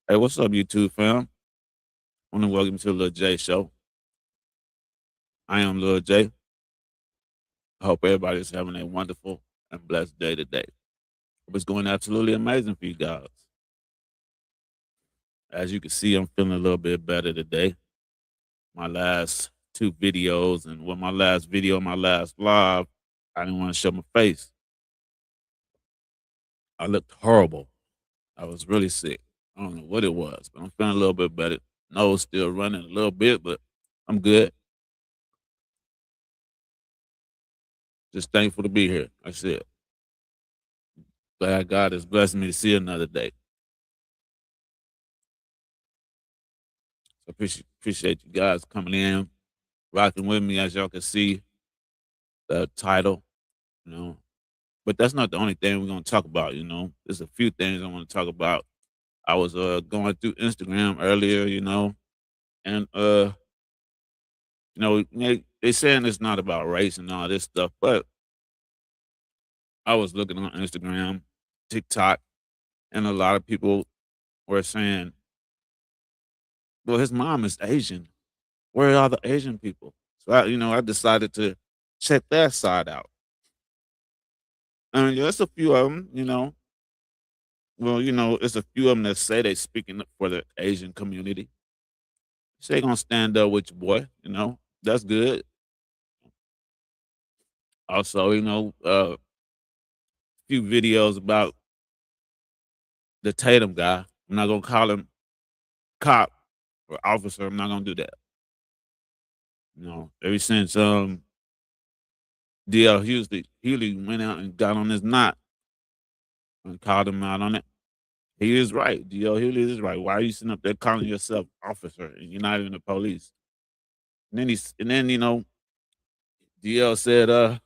Hey, what's up, YouTube fam? I want to welcome you to the Lil J Show. I am Lil J. I hope everybody's having a wonderful and blessed day today. Hope it's going absolutely amazing for you guys. As you can see, I'm feeling a little bit better today. My last two videos, and with my last video, my last live, I didn't want to show my face. I looked horrible. I was really sick. I don't know what it was, but I'm feeling a little bit better. Nose still running a little bit, but I'm good. Just thankful to be here. That's it. Glad God has blessed me to see another day. So appreciate you guys coming in, rocking with me. As y'all can see, the title, you know. But that's not the only thing we're gonna talk about. There's a few things I want to talk about. I was going through Instagram earlier, and they saying it's not about race and all this stuff, but I was looking on Instagram, TikTok, and a lot of people were saying, "Well, his mom is Asian. Where are all the Asian people?" So I decided to check that side out. And there's a few of them, Well, it's a few of them that say they speaking up for the Asian community. Say gonna stand up with your boy, That's good. Also, few videos about the Tatum guy. I'm not gonna call him cop or officer. I'm not gonna do that. Ever since DL Hughley went out and got on his knot and called him out on it. He is right. DL Hughley is right. Why are you sitting up there calling yourself officer and you're not even the police? And then DL said,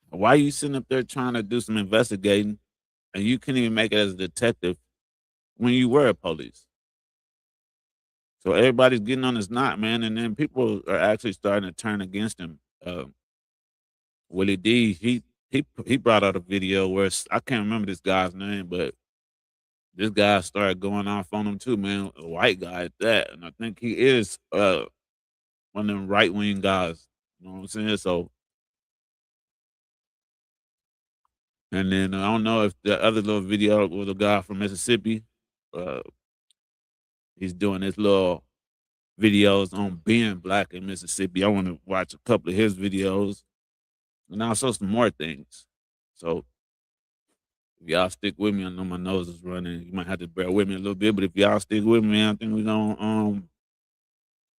why are you sitting up there trying to do some investigating and you couldn't even make it as a detective when you were a police? So everybody's getting on his knot, man, and then people are actually starting to turn against him. Willie D, he brought out a video where I can't remember this guy's name, but this guy started going off on him too, man. A white guy at that, and I think he is one of them right wing guys. You know what I'm saying? So, and then I don't know if the other little video was a guy from Mississippi. Uh, he's doing his little videos on being black in Mississippi. I want to watch a couple of his videos and also some more things. So if y'all stick with me, I know my nose is running. You might have to bear with me a little bit, but if y'all stick with me, I think we're gonna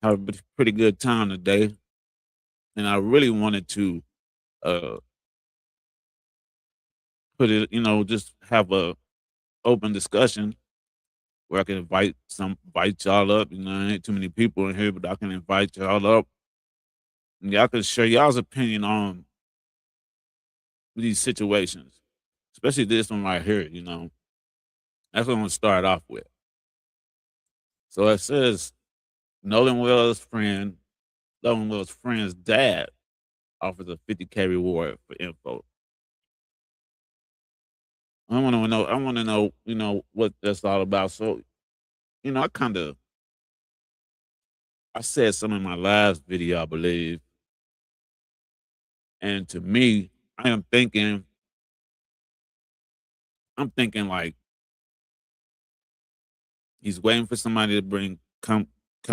have a pretty good time today. And I really wanted to uh put it, just have a open discussion where I can invite y'all up. Ain't too many people in here, but I can invite y'all up and y'all can share y'all's opinion on these situations, especially this one right here. That's what I'm gonna start off with. So it says Nolan Wells' friend, Nolan Wells' friend's dad offers a 50K reward for info. I want to know. I want to know. What that's all about. So, I said some in my last video, I believe, and to me, I am thinking. I'm thinking like he's waiting for somebody to come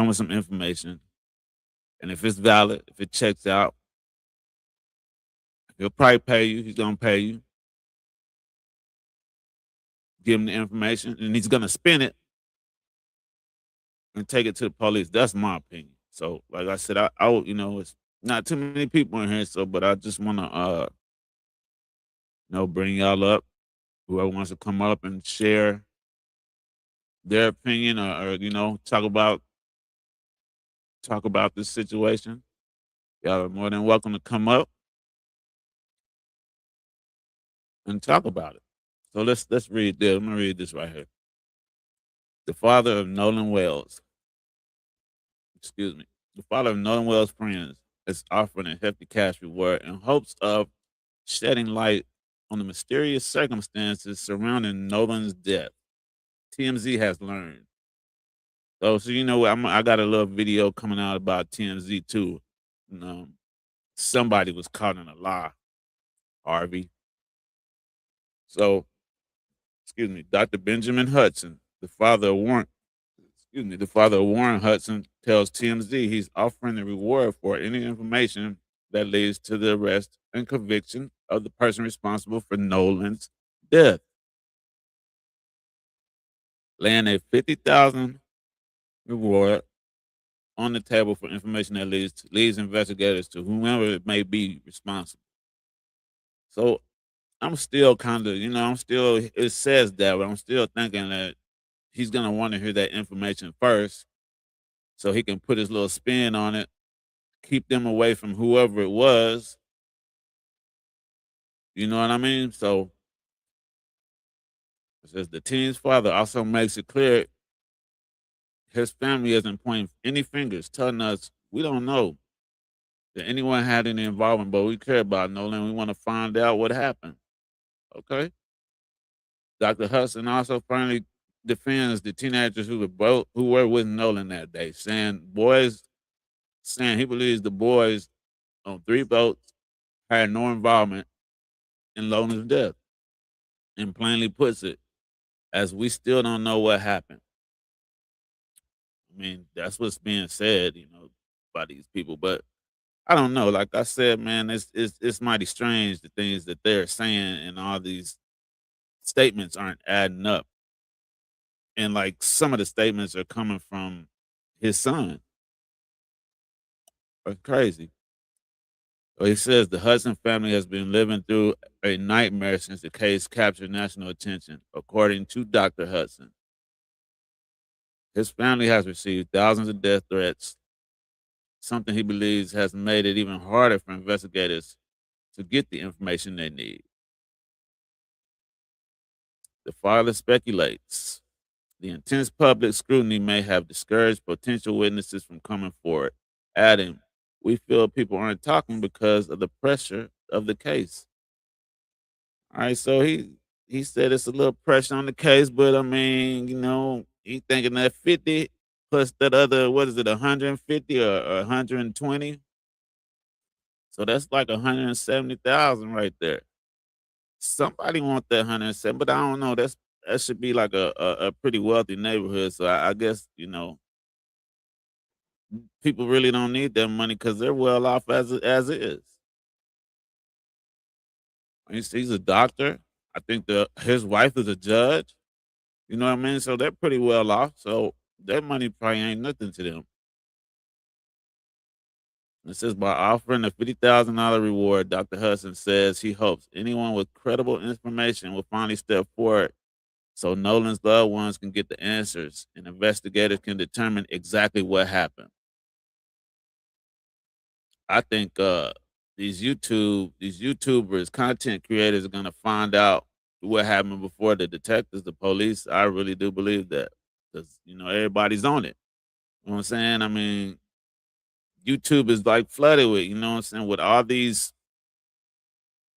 with some information, and if it's valid, if it checks out, he'll probably pay you. He's gonna pay you, give him the information, and he's gonna spin it and take it to the police. That's my opinion. So, like I said, it's not too many people in here. So, but I just want to, bring y'all up. Whoever wants to come up and share their opinion, or talk about this situation, y'all are more than welcome to come up and talk about it. So let's read this. I'm gonna read this right here. The father of Nolan Wells, excuse me, the father of Nolan Wells' friends is offering a hefty cash reward in hopes of shedding light on the mysterious circumstances surrounding Nolan's death. TMZ has learned. So you know what? I got a little video coming out about TMZ too. You know, somebody was caught in a lie, Harvey. So, excuse me, Dr. Benjamin Hudson, the father of Warren Hudson tells TMZ he's offering a reward for any information that leads to the arrest and conviction of the person responsible for Nolan's death, laying a 50,000 reward on the table for information that leads investigators to whomever it may be responsible. So I'm still kind of, it says that, but I'm still thinking that he's gonna want to hear that information first, so he can put his little spin on it, keep them away from whoever it was. You know what I mean? So it says the teen's father also makes it clear his family isn't pointing any fingers, telling us we don't know that anyone had any involvement, but we care about Nolan. We want to find out what happened. Okay. Dr. Hudson also finally defends the teenagers who were with Nolan that day, saying he believes the boys on 3 boats had no involvement in Nolan's death, and plainly puts it as we still don't know what happened. I mean, that's what's being said, by these people. But I don't know. Like I said, man, it's mighty strange the things that they're saying, and all these statements aren't adding up. And like some of the statements are coming from his son. It's crazy. Well, he says the Hudson family has been living through a nightmare since the case captured national attention, according to Dr. Hudson. His family has received thousands of death threats, something he believes has made it even harder for investigators to get the information they need. The father speculates the intense public scrutiny may have discouraged potential witnesses from coming forward, adding, we feel people aren't talking because of the pressure of the case. All right, so he said it's a little pressure on the case, but I mean, he thinking that 50 plus that other, what is it, 150 or 120? So that's like 170,000 right there. Somebody want that 107, but I don't know. That should be like a pretty wealthy neighborhood. So I guess, people really don't need that money because they're well off as is. He's a doctor. I think his wife is a judge. You know what I mean? So they're pretty well off. So their money probably ain't nothing to them. It says by offering a $50,000 reward, Dr. Hudson says he hopes anyone with credible information will finally step forward so Nolan's loved ones can get the answers and investigators can determine exactly what happened. I think these YouTubers, content creators are gonna find out what happened before the detectives, the police. I really do believe that because everybody's on it. You know what I'm saying? I mean, YouTube is like flooded with, you know what I'm saying, with all these,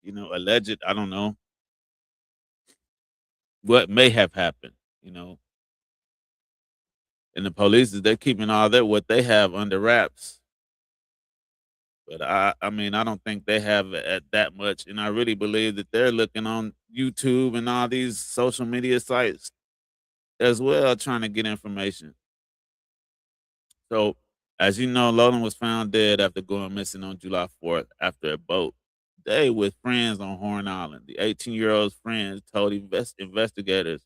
alleged, I don't know, what may have happened, you know. And the police they're keeping all that what they have under wraps. But I mean, I don't think they have it at that much. And I really believe that they're looking on YouTube and all these social media sites as well, trying to get information. So, as you know, Nolan was found dead after going missing on July 4th after a boat day with friends on Horn Island. The 18-year-old's friends told investigators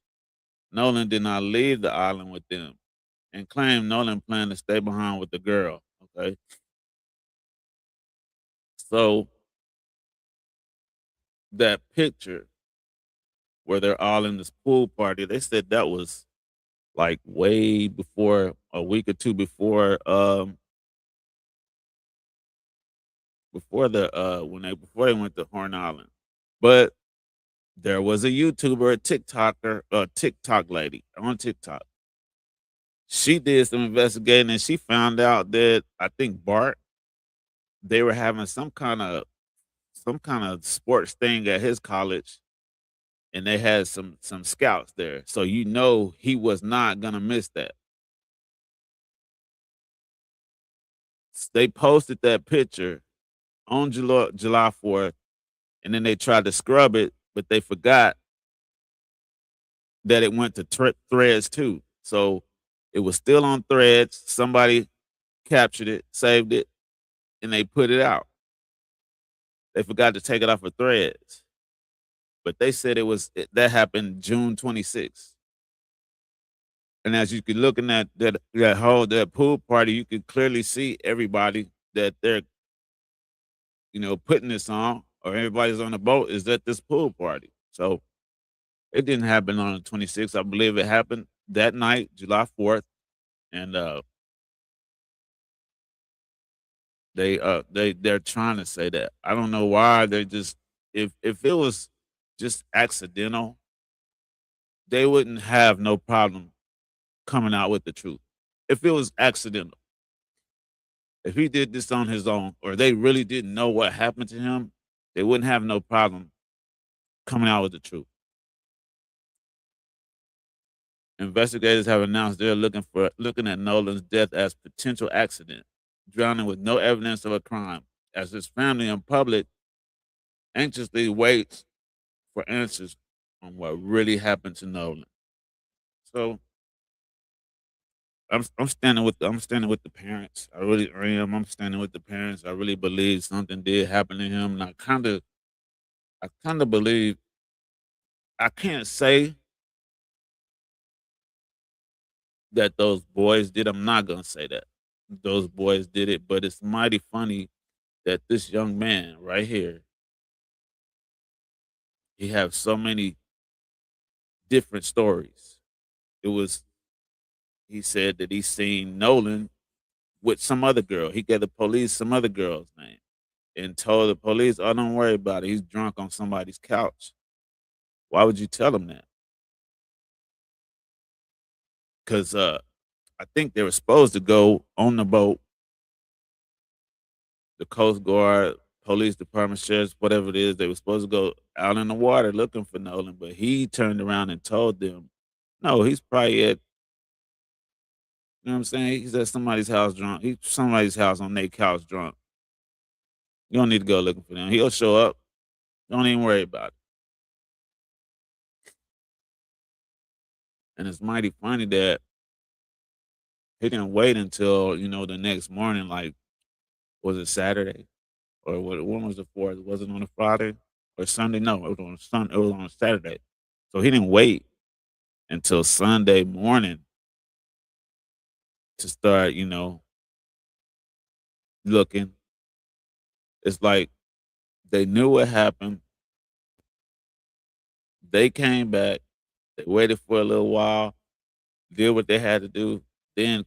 Nolan did not leave the island with them and claimed Nolan planned to stay behind with the girl. Okay. So, that picture where they're all in this pool party, they said that was like way before, a week or two before before they went to Horn Island. But there was a YouTuber, a TikToker, a TikTok lady on TikTok. She did some investigating and she found out that I think Bart, they were having some kind of sports thing at his college. and they had some scouts there, so you know he was not gonna miss that. They posted that picture on July 4th, and then they tried to scrub it, but they forgot that it went to Threads too. So it was still on Threads. Somebody captured it, saved it, and they put it out. They forgot to take it off of Threads, but they said that happened June 26th. And as you could looking at that pool party, you could clearly see everybody that they're putting this on, or everybody's on the boat is at this pool party. So it didn't happen on the 26th. I believe it happened that night, July 4th, and they're trying to say that. I don't know why they just if it was just accidental, they wouldn't have no problem coming out with the truth. If it was accidental, if he did this on his own, or they really didn't know what happened to him, they wouldn't have no problem coming out with the truth. Investigators have announced they're looking at Nolan's death as potential accident, drowning with no evidence of a crime, as his family and public anxiously waits for answers on what really happened to Nolan. So I'm standing with the parents. I really am. I'm standing with the parents. I really believe something did happen to him, and I kind of believe. I can't say that those boys did. I'm not gonna say that those boys did it, but it's mighty funny that this young man right here, he have so many different stories. It was He said that he seen Nolan with some other girl. He gave the police some other girl's name and told the police, "Oh, don't worry about it. He's drunk on somebody's couch." Why would you tell him that? Because I think they were supposed to go on the boat, the Coast Guard, police department, sheriffs, whatever it is. They were supposed to go out in the water looking for Nolan, but he turned around and told them, "No, he's probably at, you know what I'm saying? He's at somebody's house drunk. He's somebody's house on their couch drunk. You don't need to go looking for him. He'll show up. Don't even worry about it." And it's mighty funny that he didn't wait until, the next morning, like, was it Saturday? Or when was the 4th? Was it on a Friday or Sunday? No, it was on It was on a Saturday. So he didn't wait until Sunday morning to start, looking. It's like they knew what happened. They came back. They waited for a little while, did what they had to do, then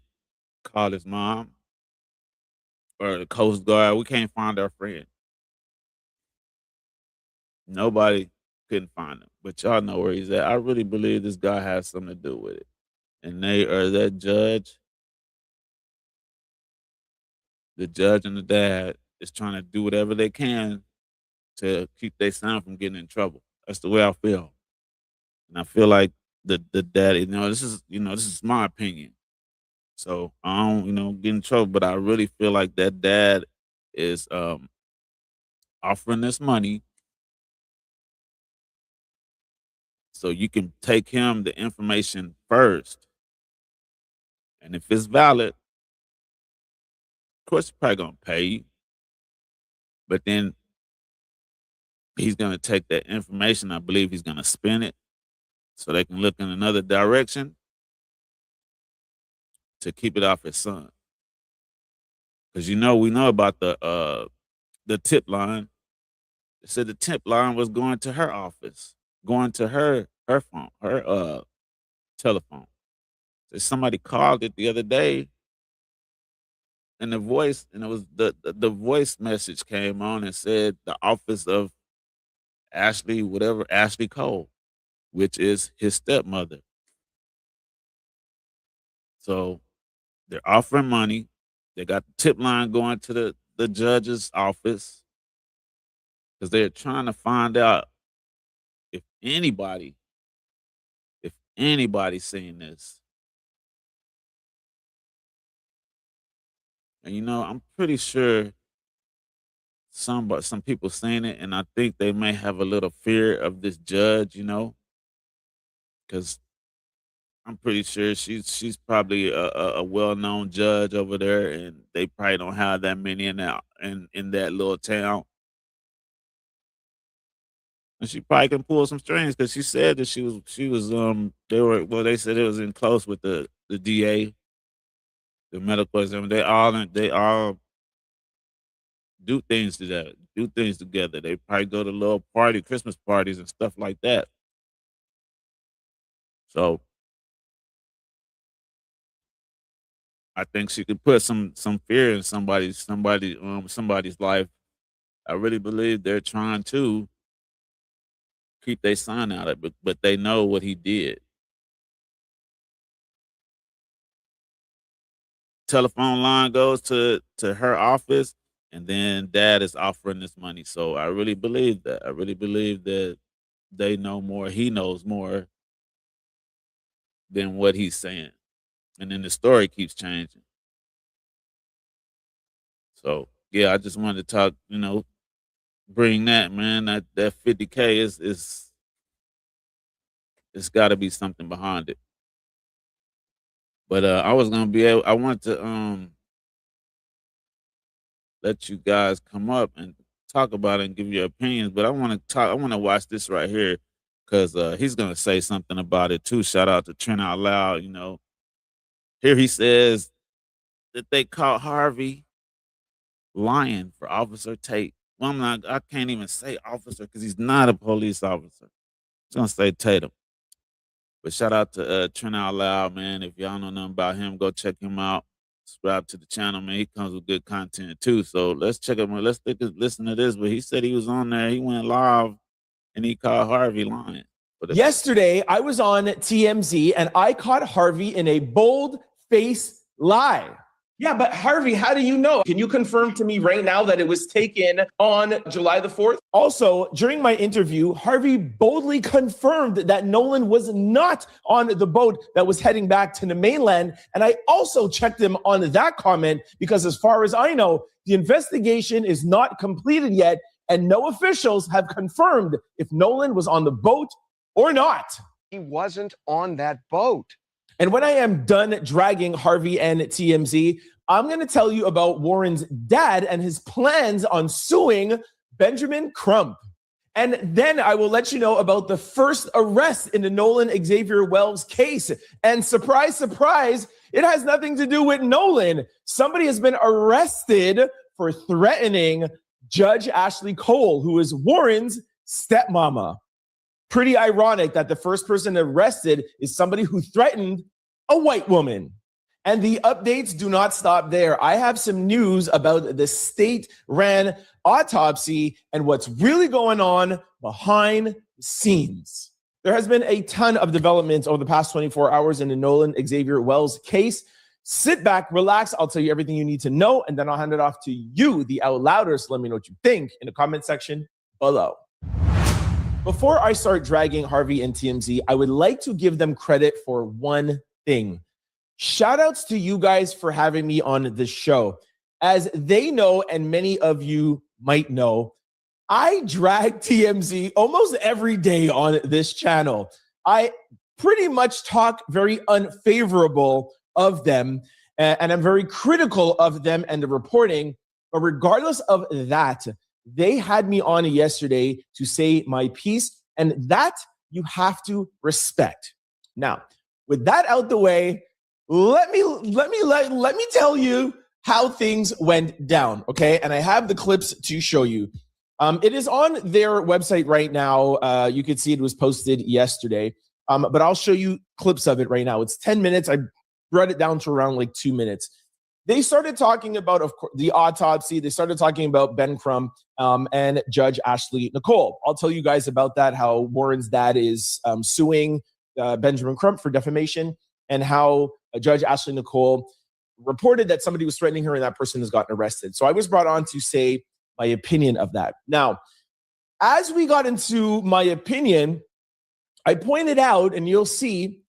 called his mom or the Coast Guard. We can't find our friend. Nobody couldn't find him, but y'all know where he's at. I really believe this guy has something to do with it, and that judge, the judge and the dad is trying to do whatever they can to keep their son from getting in trouble. That's the way I feel, and I feel like the dad. This is my opinion. So I don't, get in trouble, but I really feel like that dad is offering this money so you can take him the information first, and if it's valid, of course, he's probably gonna pay you. But then he's gonna take that information. I believe he's gonna spin it so they can look in another direction to keep it off his son. Because we know about the tip line. It said the tip line was going to her office, going to her phone, her telephone. So somebody called it the other day, and it was the voice message came on and said the office of Ashley Cole, which is his stepmother. So they're offering money. They got the tip line going to the judge's office because they're trying to find out if if anybody's seen this, and I'm pretty sure some people seen it, and I think they may have a little fear of this judge, because I'm pretty sure she's probably a well known judge over there, and they probably don't have that many in that little town. And she probably can pull some strings because she said that she was they said it was in close with the DA, the medical examiner. They all do things together. They probably go to little Christmas parties and stuff like that. So I think she could put some fear in somebody's life. I really believe they're trying to keep their son out of it, but they know what he did. Telephone line goes to her office, and then dad is offering this money. So I really believe that. I really believe that they know more. He knows more than what he's saying, and then the story keeps changing. So yeah, I just wanted to talk. Bring that, man. That 50K is it's got to be something behind it. But I was gonna be able. I want to let you guys come up and talk about it and give your opinions. But I want to talk. I want to watch this right here because he's gonna say something about it too. Shout out to Trent Out Loud. Here he says that they caught Harvey lying for Officer Tate. Well, I can't even say officer because he's not a police officer. He's gonna say Tatum. But shout out to Trent Out Loud, man. If y'all know nothing about him, go check him out. Subscribe to the channel, man. He comes with good content too. So let's check him out. Let's listen to this. But he said he was on there. He went live and he called Harvey lying. Yesterday, I was on TMZ and I caught Harvey in a bold-faced lie. Yeah, but Harvey, how do you know? Can you confirm to me right now that it was taken on July the 4th? Also, during my interview, Harvey boldly confirmed that Nolan was not on the boat that was heading back to the mainland. And I also checked him on that comment because as far as I know, the investigation is not completed yet and no officials have confirmed if Nolan was on the boat or not. He wasn't on that boat. And when I am done dragging Harvey and TMZ, I'm going to tell you about Warren's dad and his plans on suing Benjamin Crump. And then I will let you know about the first arrest in the Nolan Xavier Wells case. And surprise, surprise, it has nothing to do with Nolan. Somebody has been arrested for threatening Judge Ashley Cole, who is Warren's stepmama. Pretty ironic that the first person arrested is somebody who threatened a white woman. And the updates do not stop there. I have some news about the state-ran autopsy and what's really going on behind the scenes. There has been a ton of developments over the past 24 hours in the Nolan Xavier Wells case. Sit back, relax. I'll tell you everything you need to know, and then I'll hand it off to you, the Out Louders. Let me know what you think in the comment section below. Before I start dragging Harvey and TMZ, I would like to give them credit for one thing. Shout outs to you guys for having me on this show. As they know, and many of you might know, I drag TMZ almost every day on this channel. I pretty much talk very unfavorable of them, and I'm very critical of them and the reporting. But regardless of that, they had me on yesterday to say my piece, and that you have to respect. Now, with that out the way, let me tell you how things went down, okay? And I have the clips to show you. It is on their website right now. You can see it was posted yesterday, but I'll show you clips of it right now. It's 10 minutes. I brought it down to around like 2 minutes. They started talking about, of course, the autopsy. They started talking about Ben Crump and Judge Ashley Nicole. I'll tell you guys about that, how Warren's dad is suing Benjamin Crump for defamation, and how Judge Ashley Nicole reported that somebody was threatening her and that person has gotten arrested. So I was brought on to say my opinion of that. Now, as we got into my opinion, I pointed out, and you'll see,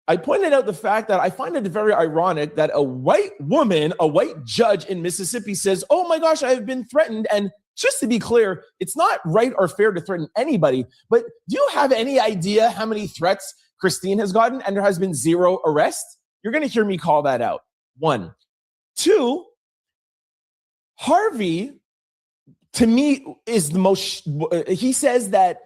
I pointed out the fact that I find it very ironic that a white woman, a white judge in Mississippi says, oh my gosh, I have been threatened. And just to be clear, it's not right or fair to threaten anybody. But do you have any idea how many threats Christine has gotten? And there has been 0 arrests? You're going to hear me call that out. 1. 2, Harvey, to me, is the most, he says that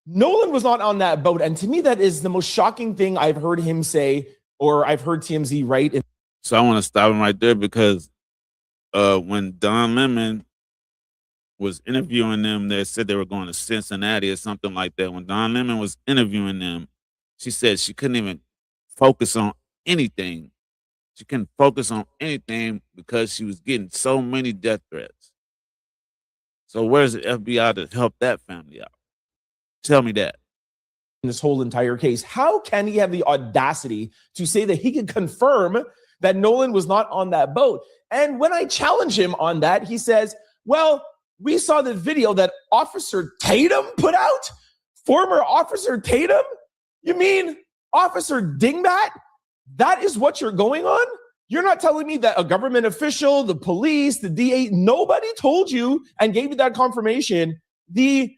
Nolan was not on that boat. And to me, that is the most shocking thing I've heard him say, or I've heard TMZ write. So I want to stop him right there because when Don Lemon was interviewing them, they said they were going to Cincinnati or something like that. When Don Lemon was interviewing them, she said she couldn't even focus on anything. She couldn't focus on anything because she was getting so many death threats. So where's the FBI to help that family out? Tell me that. In this whole entire case, how can he have the audacity to say that he can confirm that Nolan was not on that boat? And when I challenge him on that, he says, well, we saw the video that Officer Tatum put out. Former Officer Tatum? You mean Officer Dingbat? That is what you're going on? You're not telling me that a government official, the police, the DA, nobody told you and gave you that confirmation. The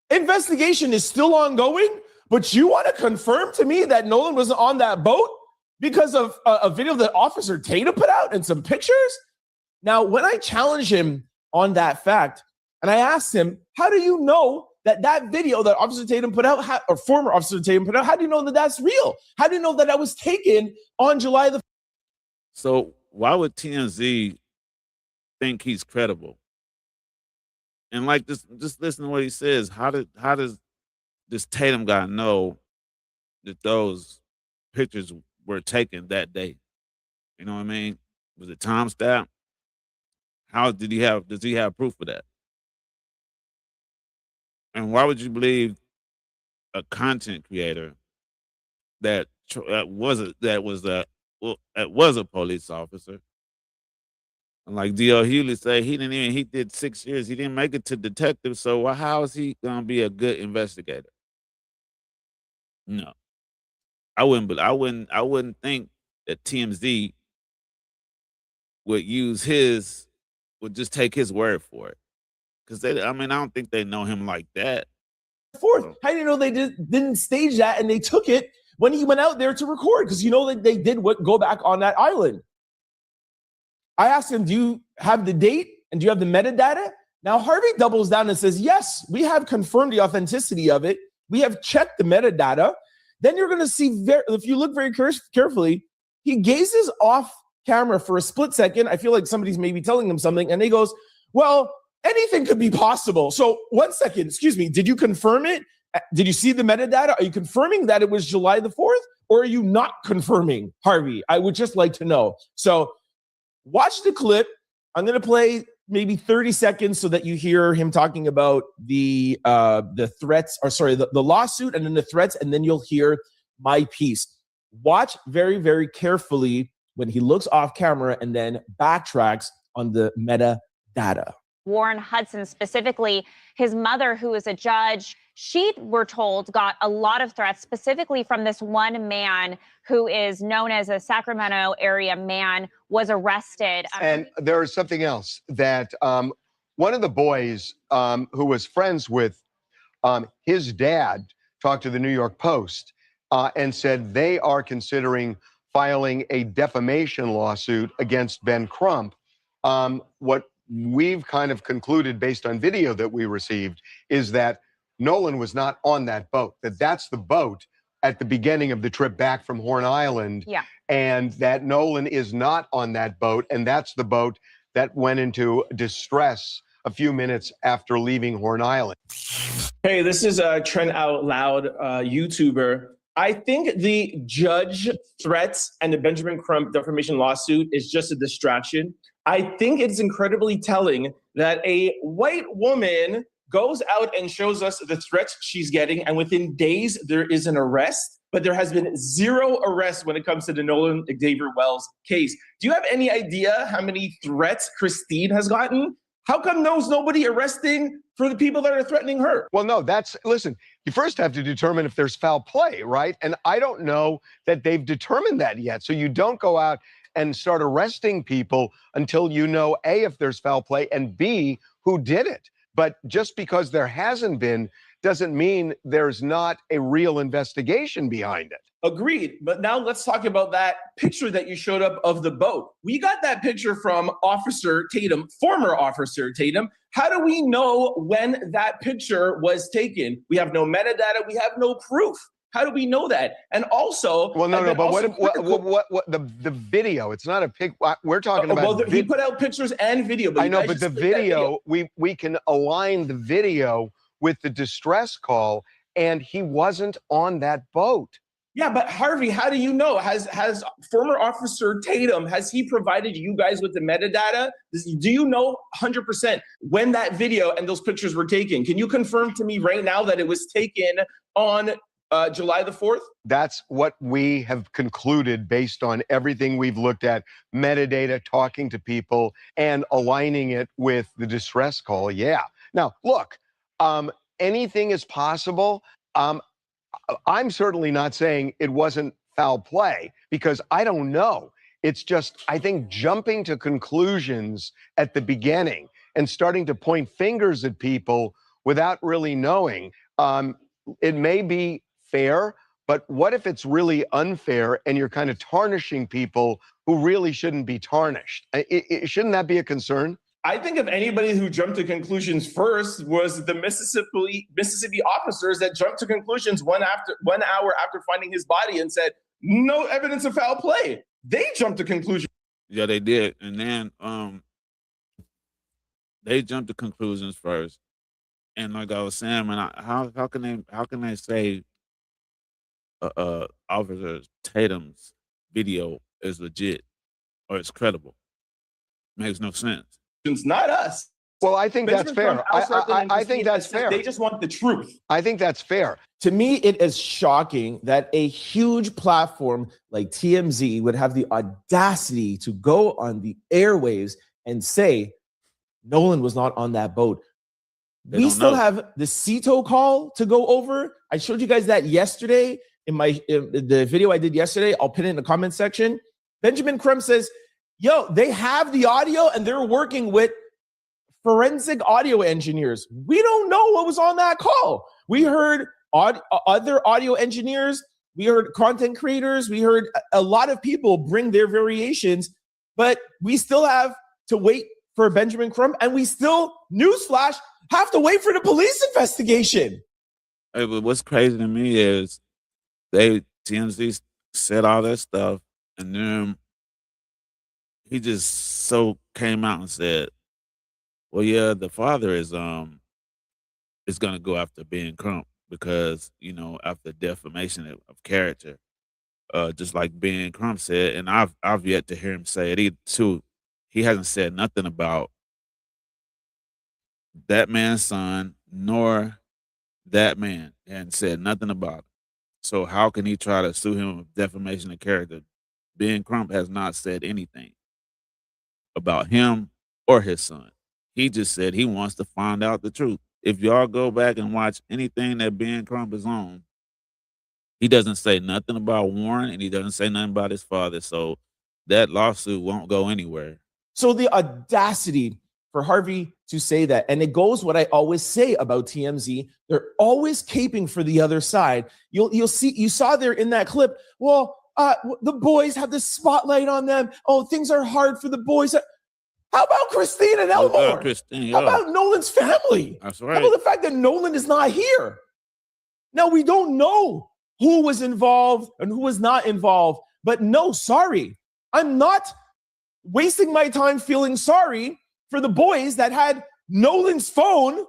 investigation is still ongoing, but you want to confirm to me that Nolan was on that boat because of a video that Officer Tatum put out and some pictures? Now, when I challenge him on that fact, and I asked him, how do you know that that video that Officer Tatum put out, or former Officer Tatum put out, how do you know that that's real? How do you know that that was taken on July the? So why would TMZ think he's credible? And like this, just listen to what he says. How does this Tatum guy know that those pictures were taken that day? You know what I mean? Was it time stamp? Does he have proof of that? And why would you believe a content creator that was a police officer? And like D.L. Hewlett said, he did 6 years. He didn't make it to detective. So how is he gonna be a good investigator? No, I wouldn't think that TMZ would just take his word for it. Because I don't think they know him like that. Fourth, how do you know they didn't stage that and they took it when he went out there to record? Because you know that they did go back on that island. I asked him, do you have the date and do you have the metadata? Now, Harvey doubles down and says, yes, we have confirmed the authenticity of it. We have checked the metadata. Then you're going to see, if you look very carefully, he gazes off camera for a split second. I feel like somebody's maybe telling him something. And he goes, well, anything could be possible. So 1 second, excuse me, did you confirm it? Did you see the metadata? Are you confirming that it was July the 4th? Or are you not confirming, Harvey? I would just like to know. So watch the clip. I'm going to play maybe 30 seconds so that you hear him talking about the threats, or sorry, the lawsuit and then the threats, and then you'll hear my piece. Watch very, very carefully when he looks off camera and then backtracks on the metadata. Warren Hudson, specifically his mother, who is a judge, she, we're told, got a lot of threats, specifically from this one man who is known as a Sacramento area man, was arrested. And there is something else that one of the boys who was friends with his dad talked to the New York Post and said they are considering filing a defamation lawsuit against Ben Crump. What we've kind of concluded based on video that we received is that Nolan was not on that boat, that's the boat at the beginning of the trip back from Horn Island. Yeah. And that Nolan is not on that boat. And that's the boat that went into distress a few minutes after leaving Horn Island. Hey, this is Trent Out Loud, YouTuber. I think the judge threats and the Benjamin Crump defamation lawsuit is just a distraction. I think it's incredibly telling that a white woman goes out and shows us the threats she's getting, and within days there is an arrest, but there has been 0 arrests when it comes to the Nolan Xavier Wells case. Do you have any idea how many threats Christine has gotten? How come there's nobody arresting for the people that are threatening her? Well, no, listen, you first have to determine if there's foul play, right? And I don't know that they've determined that yet. So you don't go out and start arresting people until you know, A, if there's foul play, and B, who did it. But just because there hasn't been doesn't mean there's not a real investigation behind it. Agreed. But now let's talk about that picture that you showed up of the boat. We got that picture from Officer Tatum, former Officer Tatum. How do we know when that picture was taken? We have no metadata. We have no proof. How do we know that? And also, well, no, but what the video? It's not a pic. We're talking about. Well, he put out pictures and video. But I know, but the video, we can align the video with the distress call, and he wasn't on that boat. Yeah, but Harvey, how do you know? Has former Officer Tatum, has he provided you guys with the metadata? Do you know 100% when that video and those pictures were taken? Can you confirm to me right now that it was taken on July the 4th? That's what we have concluded based on everything we've looked at, metadata, talking to people, and aligning it with the distress call. Yeah. Now, look, anything is possible. I'm certainly not saying it wasn't foul play because I don't know. It's just, I think, jumping to conclusions at the beginning and starting to point fingers at people without really knowing. It may be fair, but what if it's really unfair and you're kind of tarnishing people who really shouldn't be tarnished? Shouldn't that be a concern? I think if anybody who jumped to conclusions first was the Mississippi officers that jumped to conclusions 1 hour after finding his body and said, no evidence of foul play. They jumped to conclusions. Yeah, they did. And then they jumped to conclusions first. And like I was saying, man, how can they say Officer Tatum's video is legit or it's credible? Makes no sense. It's not us. Well, I think that's fair. I think that's fair. They just want the truth. I think that's fair. To me, it is shocking that a huge platform like TMZ would have the audacity to go on the airwaves and say Nolan was not on that boat. We still have the CETO call to go over. I showed you guys that yesterday in the video I did yesterday. I'll put it in the comment section. Benjamin Crump says, yo, they have the audio and they're working with forensic audio engineers. We don't know what was on that call. We heard other audio engineers. We heard content creators. We heard a lot of people bring their variations, but we still have to wait for Benjamin Crump, and we still, newsflash, have to wait for the police investigation. Hey, but what's crazy to me is TMZ said all that stuff, and then he just so came out and said, well, yeah, the father is gonna go after Ben Crump because, you know, after defamation of character, just like Ben Crump said, and I've yet to hear him say it too. He hasn't said nothing about that man's son nor that man. He hasn't said nothing about it. So how can he try to sue him with defamation of character? Ben Crump has not said anything about him or his son. He just said he wants to find out the truth. If y'all go back and watch anything that Ben Crump is on, he doesn't say nothing about Warren and he doesn't say nothing about his father. So that lawsuit won't go anywhere. So the audacity for Harvey to say that, and it goes what I always say about TMZ, they're always caping for the other side. You saw there in that clip, well, the boys have the spotlight on them. Oh, things are hard for the boys. How about Christine and Elmore? How about Nolan's family? That's right. How about the fact that Nolan is not here? Now, we don't know who was involved and who was not involved, but no, sorry. I'm not wasting my time feeling sorry for the boys that had Nolan's phone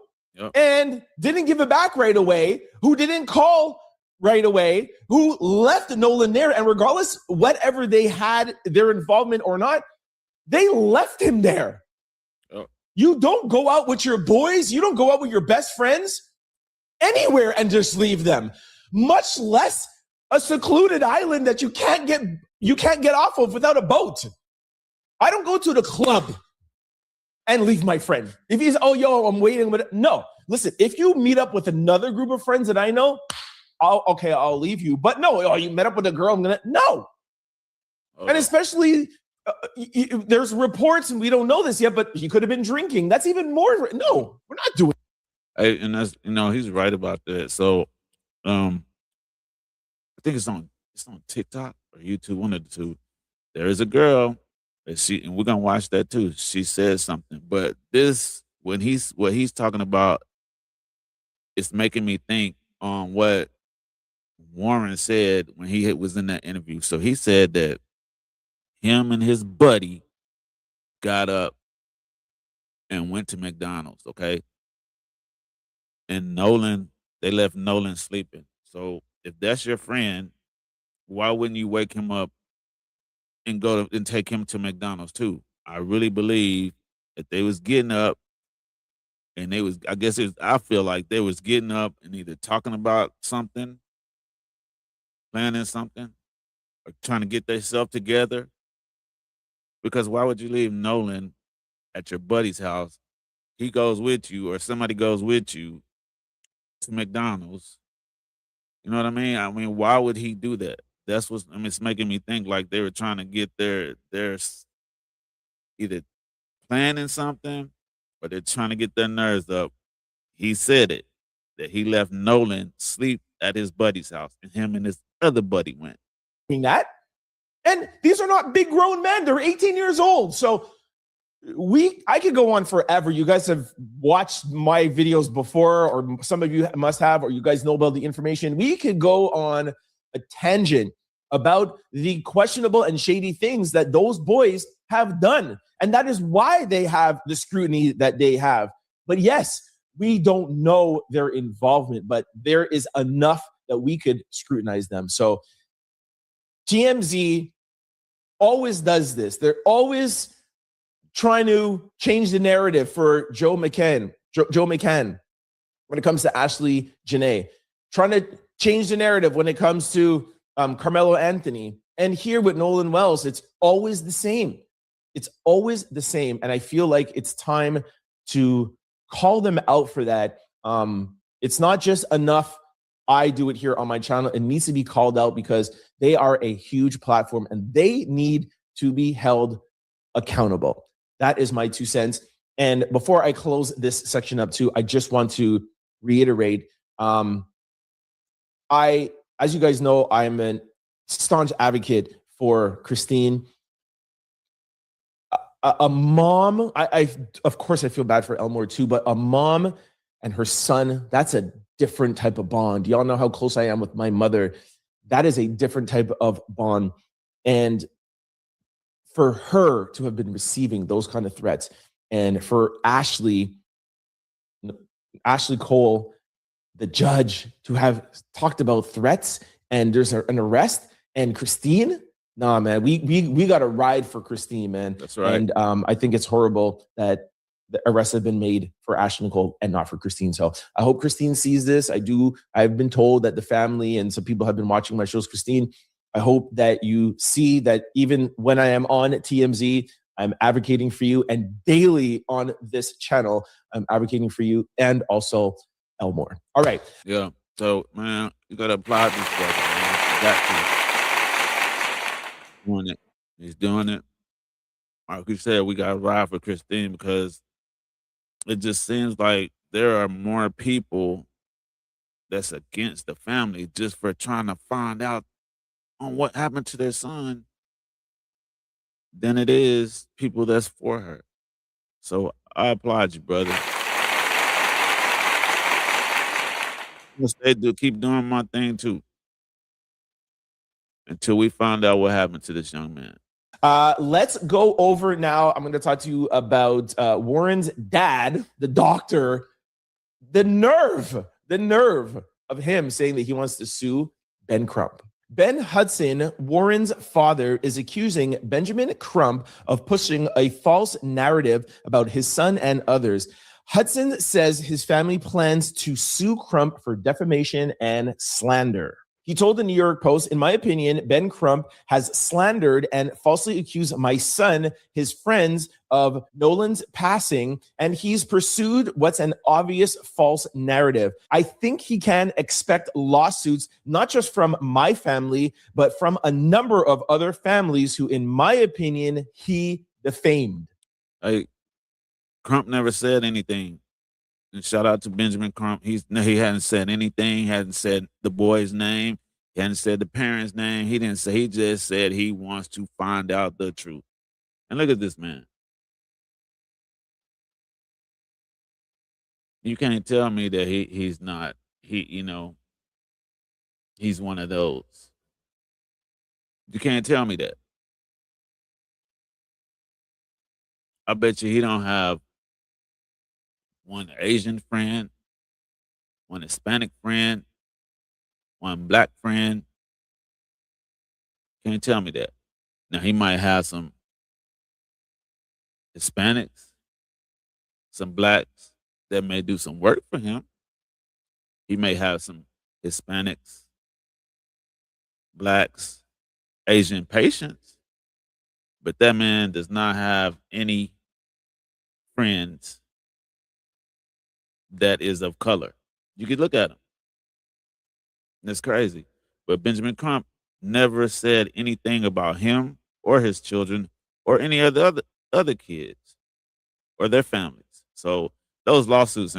and didn't give it back right away, who didn't call right away, who left Nolan there, and regardless whatever they had their involvement or not, they left him there. You don't go out with your boys, you don't go out with your best friends anywhere and just leave them, much less a secluded island that you can't get off of without a boat. I don't go to the club and leave my friend. If he's, oh, yo, I'm waiting. But no, listen, if you meet up with another group of friends that I know, I'll leave you. But no, oh, you met up with a girl, no. And especially, there's reports, and we don't know this yet, but he could have been drinking. That's even more. No, we're not doing it. And that's, he's right about that. So, I think it's on TikTok or YouTube, one of the two. There is a girl that and we're gonna watch that too. She says something, but what he's talking about, it's making me think on what Warren said when he was in that interview. So he said that him and his buddy got up and went to McDonald's, okay? And they left Nolan sleeping. So if that's your friend, why wouldn't you wake him up and and take him to McDonald's too? I really believe that they was getting up and I feel like they was getting up and either talking about something, planning something, or trying to get themselves together. Because why would you leave Nolan at your buddy's house? He goes with you, or somebody goes with you to McDonald's. You know what I mean? I mean, why would he do that? That's it's making me think like they were trying to get their either planning something or they're trying to get their nerves up. He said it, that he left Nolan sleep at his buddy's house and him and his other buddy went. that. And these are not big grown men. They're 18 years old. So I could go on forever. You guys have watched my videos before, or some of you must have, or you guys know about the information. We could go on a tangent about the questionable and shady things that those boys have done. And that is why they have the scrutiny that they have. But yes, we don't know their involvement, but there is enough that we could scrutinize them. So TMZ always does this. They're always trying to change the narrative for Joe McCann when it comes to Ashley Janae, trying to change the narrative when it comes to Carmelo Anthony. And here with Nolan Wells, it's always the same. It's always the same. And I feel like it's time to call them out for that. It's not just enough I do it here on my channel. It needs to be called out because they are a huge platform and they need to be held accountable. That is my 2 cents. And before I close this section up too, I just want to reiterate, as you guys know, I'm a staunch advocate for Christine. A mom, of course I feel bad for Elmore too, but a mom and her son, that's a different type of bond. Y'all know how close I am with my mother. That is a different type of bond. And for her to have been receiving those kind of threats, and for Ashley Cole, the judge, to have talked about threats and there's an arrest, and Christine, nah, man, we got to ride for Christine, man. That's right. And I think it's horrible that the arrests have been made for Ashley Nicole and not for Christine. So I hope Christine sees this. I've been told that the family and some people have been watching my shows. Christine, I hope that you see that even when I am on TMZ, I'm advocating for you, and daily on this channel, I'm advocating for you, and also Elmore. All right. Yeah. So, man, you got to applaud this brother, man. You got to. Doing it. He's doing it. Like you said, we got to ride for Christine because it just seems like there are more people that's against the family just for trying to find out on what happened to their son than it is people that's for her. So I applaud you, brother. Keep doing my thing too. Until we find out what happened to this young man. Let's go over now. I'm going to talk to you about Warren's dad, the doctor. The nerve of him saying that he wants to sue Ben Crump. Ben Hudson, Warren's father, is accusing Benjamin Crump of pushing a false narrative about his son and others. Hudson says his family plans to sue Crump for defamation and slander. He told the New York Post, in my opinion, Ben Crump has slandered and falsely accused my son, his friends, of Nolan's passing, and he's pursued what's an obvious false narrative. I think he can expect lawsuits, not just from my family, but from a number of other families who, in my opinion, he defamed. Hey, Crump never said anything. And shout out to Benjamin Crump. He hadn't said anything. He hadn't said the boy's name. He hadn't said the parents' name. He didn't say. He just said he wants to find out the truth. And look at this man. You can't tell me that he's not. He's one of those. You can't tell me that. I bet you he don't have one Asian friend, one Hispanic friend, one black friend. Can't tell me that. Now, he might have some Hispanics, some blacks that may do some work for him. He may have some Hispanics, blacks, Asian patients, but that man does not have any friends that is of color. You could look at him. That's crazy. But Benjamin Crump never said anything about him or his children or any of the other kids or their families. So those lawsuits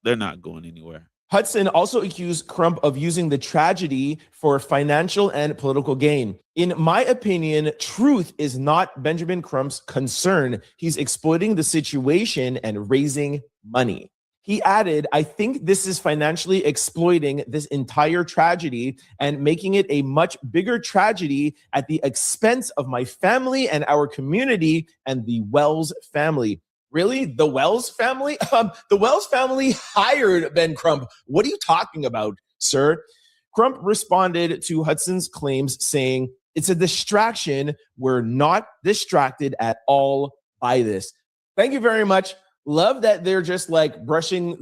they're not going anywhere. Hudson also accused Crump of using the tragedy for financial and political gain. In my opinion, truth is not Benjamin Crump's concern. He's exploiting the situation and raising money. He added, I think this is financially exploiting this entire tragedy and making it a much bigger tragedy at the expense of my family and our community and the Wells family. Really? The Wells family? The Wells family hired Ben Crump. What are you talking about, sir? Crump responded to Hudson's claims saying, it's a distraction. We're not distracted at all by this. Thank you very much. Love that they're just like brushing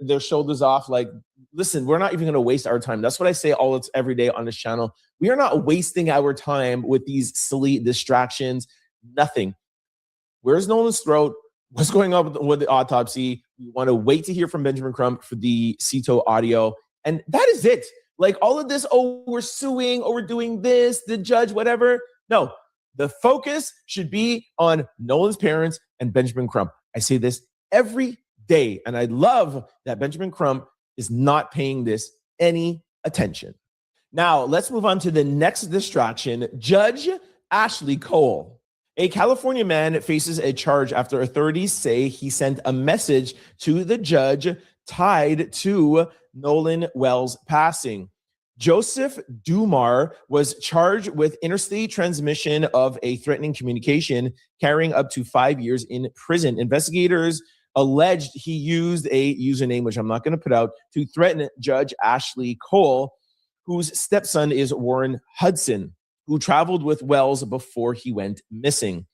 their shoulders off. Like, listen, we're not even going to waste our time. That's what I say every day on this channel. We are not wasting our time with these silly distractions. Nothing. Where's Nolan's throat? What's going on with the autopsy? We want to wait to hear from Benjamin Crump for the CETO audio. And that is it. Like all of this, oh, we're suing, or we're doing this, the judge, whatever. No, the focus should be on Nolan's parents and Benjamin Crump. I say this every day, and I love that Benjamin Crump is not paying this any attention. Now, let's move on to the next distraction, Judge Ashley Cole. A California man faces a charge after authorities say he sent a message to the judge tied to Nolan Wells' passing. Joseph Dumar was charged with interstate transmission of a threatening communication, carrying up to 5 years in prison. Investigators alleged he used a username, which I'm not going to put out, to threaten Judge Ashley Cole, whose stepson is Warren Hudson, who traveled with Wells before he went missing.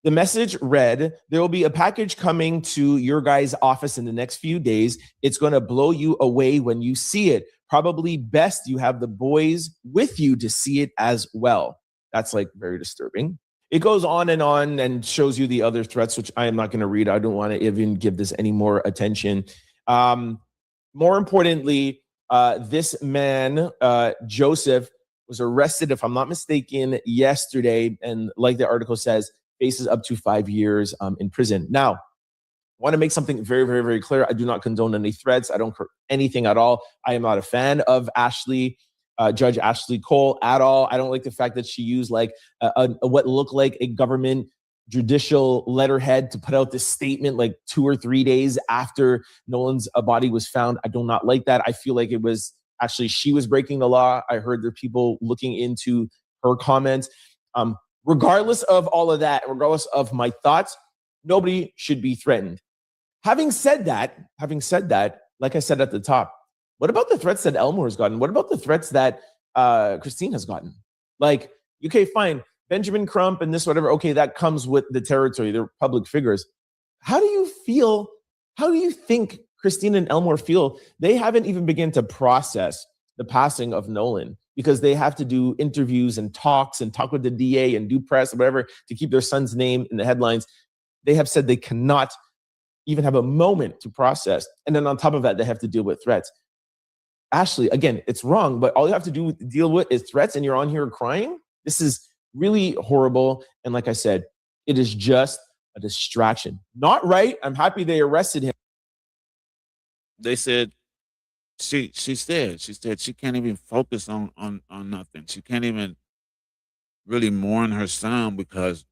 The message read, there will be a package coming to your guy's office in the next few days. It's going to blow you away when you see it. Probably best you have the boys with you to see it as well. That's like very disturbing. It goes on and shows you the other threats, which I am not going to read. I don't want to even give this any more attention. More importantly, this man, Joseph, was arrested, if I'm not mistaken, yesterday, and like the article says, faces up to 5 years in prison. Now, I want to make something very, very, very clear. I do not condone any threats. I don't anything at all. I am not a fan of Judge Ashley Cole at all. I don't like the fact that she used like what looked like a government judicial letterhead to put out this statement like 2 or 3 days after Nolan's body was found. I do not like that. I feel like it was actually she was breaking the law. I heard there are people looking into her comments. Regardless of all of that, regardless of my thoughts, nobody should be threatened. Having said that, like I said at the top, what about the threats that Elmore has gotten? What about the threats that Christine has gotten? Like, okay, fine, Benjamin Crump and this, whatever. Okay, that comes with the territory. They're public figures. How do you feel? How do you think Christine and Elmore feel? They haven't even begun to process the passing of Nolan. because they have to do interviews and talk with the DA and do press or whatever to keep their son's name in the headlines. They have said they cannot even have a moment to process. And then on top of that, they have to deal with threats. Ashley, again, it's wrong, but all you have to deal with is threats, and you're on here crying. This is really horrible. And like I said, it is just a distraction. Not right. I'm happy they arrested him. They said she said she can't even focus on nothing. She can't even really mourn her son because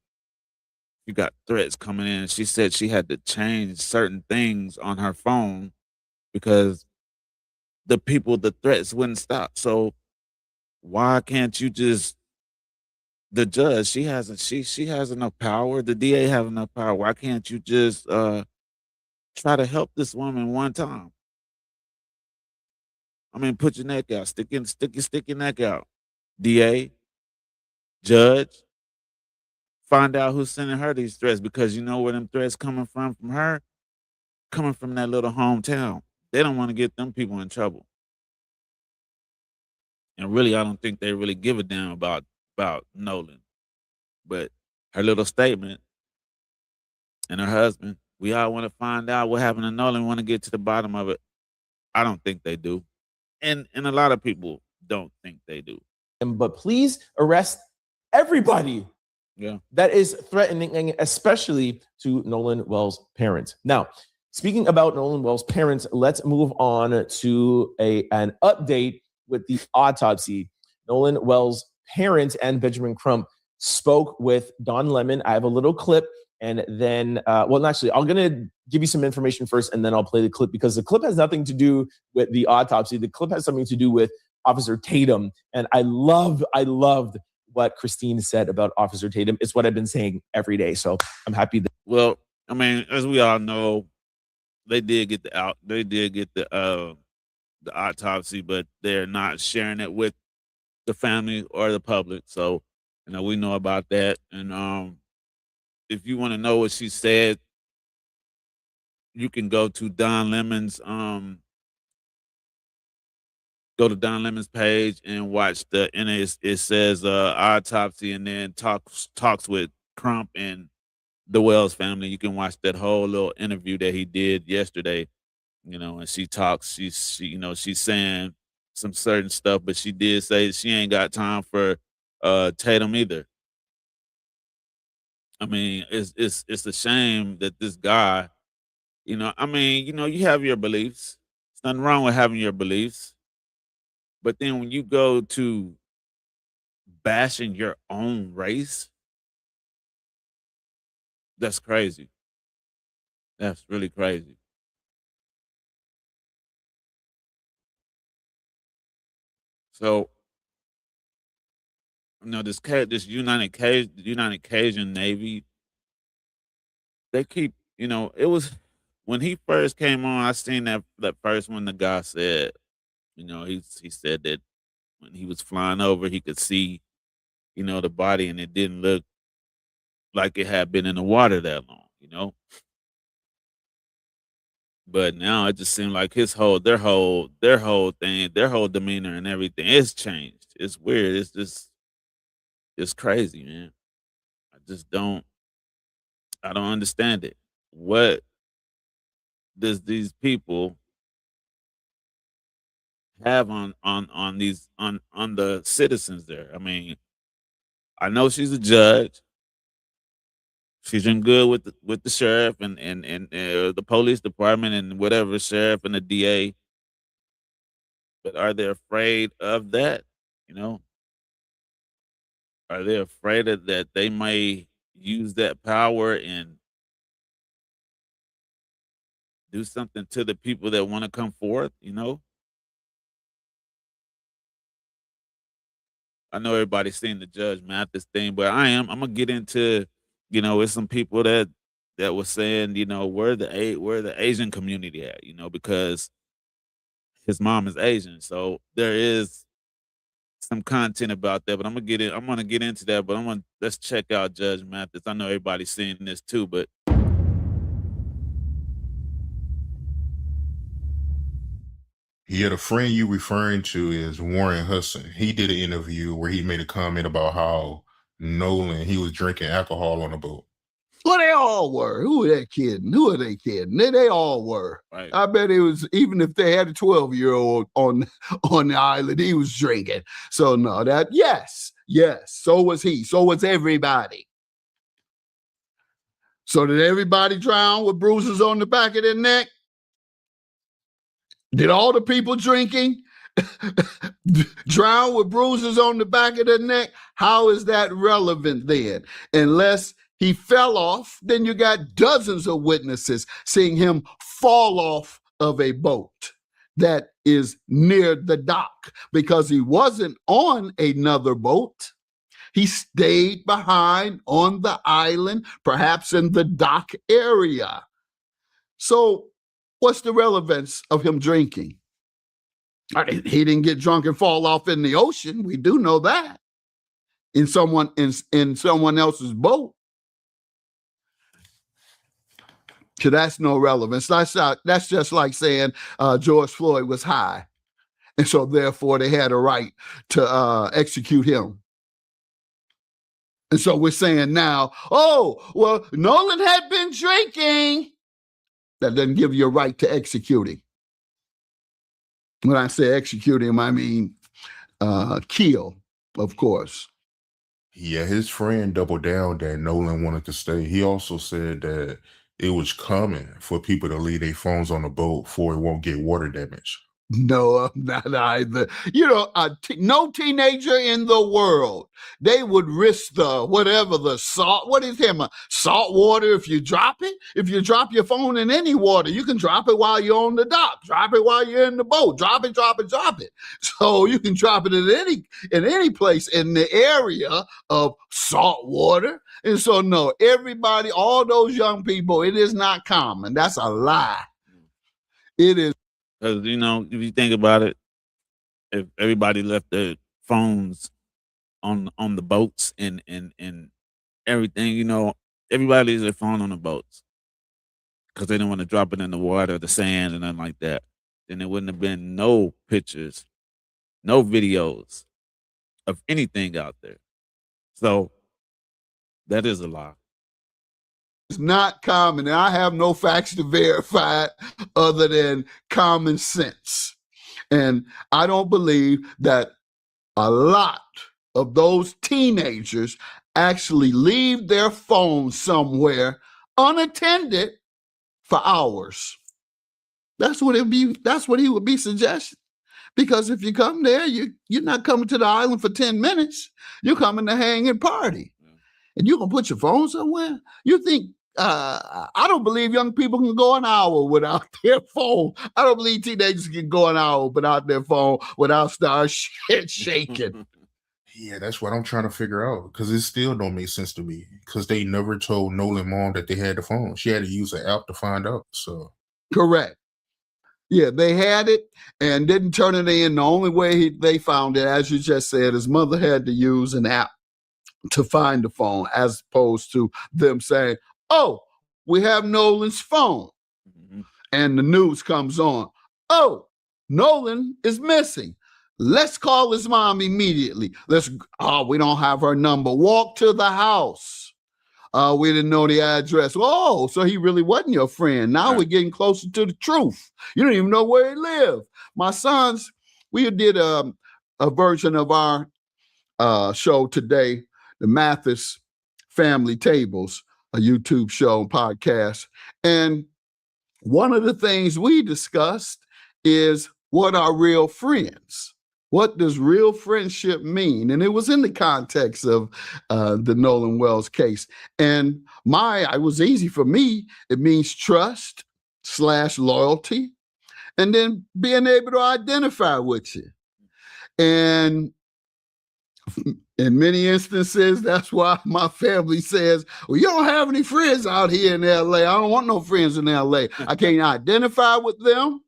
she got threats coming in. She said she had to change certain things on her phone because the threats wouldn't stop. So why can't you just, the judge, she has enough power, the DA have enough power. Why can't you just try to help this woman one time? I mean, put your neck out, stick your neck out. DA, judge, find out who's sending her these threats, because you know where them threats coming from her? Coming from that little hometown. They don't want to get them people in trouble. And really, I don't think they really give a damn about Nolan. But her little statement and her husband, we all want to find out what happened to Nolan, want to get to the bottom of it. I don't think they do. And a lot of people don't think they do. But please arrest everybody that is threatening, especially to Nolan Wells' parents. Now, speaking about Nolan Wells' parents, let's move on to an update with the autopsy. Nolan Wells' parents and Benjamin Crump spoke with Don Lemon. I have a little clip, and then, well, actually, I'm going to give you some information first, and then I'll play the clip, because the clip has nothing to do with the autopsy. The clip has something to do with Officer Tatum, and I loved what Christine said about Officer Tatum. It's what I've been saying every day, so I'm happy that. Well, I mean, as we all know, they did get the autopsy, but they're not sharing it with the family or the public. So, you know, we know about that. And if you want to know what she said, you can go to Don Lemon's page and watch it says autopsy, and then talks with Crump and the Wells family. You can watch that whole little interview that he did yesterday, you know, and she talks, she's saying some certain stuff, but she did say she ain't got time for Tatum either. I mean, it's a shame that this guy, you know, I mean, you know, you have your beliefs. There's nothing wrong with having your beliefs. But then when you go to bashing your own race, that's crazy. That's really crazy. So, you know, this United Cajun Navy, they keep, you know, it was when he first came on, I seen that first one. The guy said, you know, he said that when he was flying over, he could see, you know, the body, and it didn't look like it had been in the water that long, you know. But now it just seemed like their whole thing, their whole demeanor and everything, it's changed. It's weird. It's crazy, man. I don't understand it. What does these people have on the citizens there? I mean, I know she's a judge. She's been good with the sheriff and the police department and whatever, sheriff and the DA. But are they afraid of that? You know, are they afraid of that they may use that power and do something to the people that want to come forth? You know, I know everybody's seen the Judge Mathis thing, but I'm gonna get into, you know, with some people that was saying, you know, where the Asian community at, you know, because his mom is Asian, so there is some content about that. But I'm gonna get into that. But let's check out Judge Mathis. I know everybody's seeing this too, but Yeah, the friend you referring to is Warren Hudson. He did an interview where he made a comment about how Nolan, he was drinking alcohol on the boat. Well, they all were. Who are they kidding? Who are they kidding? They all were. Right. I bet it was, even if they had a 12-year-old on the island, he was drinking. So no, yes. So was he. So was everybody. So did everybody drown with bruises on the back of their neck? Did all the people drinking drown with bruises on the back of their neck? How is that relevant then? Unless he fell off, then you got dozens of witnesses seeing him fall off of a boat that is near the dock because he wasn't on another boat. He stayed behind on the island, perhaps in the dock area. So what's the relevance of him drinking? He didn't get drunk and fall off in the ocean. We do know that. In someone else's boat. So that's no relevance. That's just like saying George Floyd was high. And so therefore they had a right to execute him. And so we're saying now, oh, well, Nolan had been drinking. That doesn't give you a right to execute him. When I say execute him, I mean kill, of course. Yeah, his friend doubled down that Nolan wanted to stay. He also said that it was common for people to leave their phones on the boat for it won't get water damage. No, not either. You know, no teenager in the world, they would risk the salt. What is him? Salt water if you drop it? If you drop your phone in any water, you can drop it while you're on the dock. Drop it while you're in the boat. Drop it. So you can drop it in any place in the area of salt water. And so, no, everybody, all those young people, it is not common. That's a lie. It is. Because, you know, if you think about it, if everybody left their phones on the boats and everything, you know, everybody leaves their phone on the boats because they didn't want to drop it in the water, the sand, and nothing like that. Then there wouldn't have been no pictures, no videos of anything out there. So that is a lie. It's not common, and I have no facts to verify it other than common sense. And I don't believe that a lot of those teenagers actually leave their phones somewhere unattended for hours. That's what he would be suggesting. Because if you come there, you're not coming to the island for 10 minutes. You're coming to hang and party. And you're going to put your phone somewhere? You think, I don't believe young people can go an hour without their phone. I don't believe teenagers can go an hour without their phone, without start shit shaking. Yeah, that's what I'm trying to figure out because it still don't make sense to me because they never told Nolan mom that they had the phone. She had to use an app to find out. So correct. Yeah, they had it and didn't turn it in. The only way they found it, as you just said, his mother had to use an app to find the phone, as opposed to them saying, oh, we have Nolan's phone. Mm-hmm. And the news comes on. Oh, Nolan is missing. Let's call his mom immediately. We don't have her number. Walk to the house. We didn't know the address. Oh, so he really wasn't your friend. Now we're getting closer to the truth. You don't even know where he lived. My sons, we did a version of our show today, the Mathis Family Tables, a YouTube show, podcast. And one of the things we discussed is what are real friends? What does real friendship mean? And it was in the context of the Nolan Wells case. And it was easy for me. It means trust / loyalty, and then being able to identify with you. And in many instances, that's why my family says, well, you don't have any friends out here in LA. I don't want no friends in LA. I can't identify with them,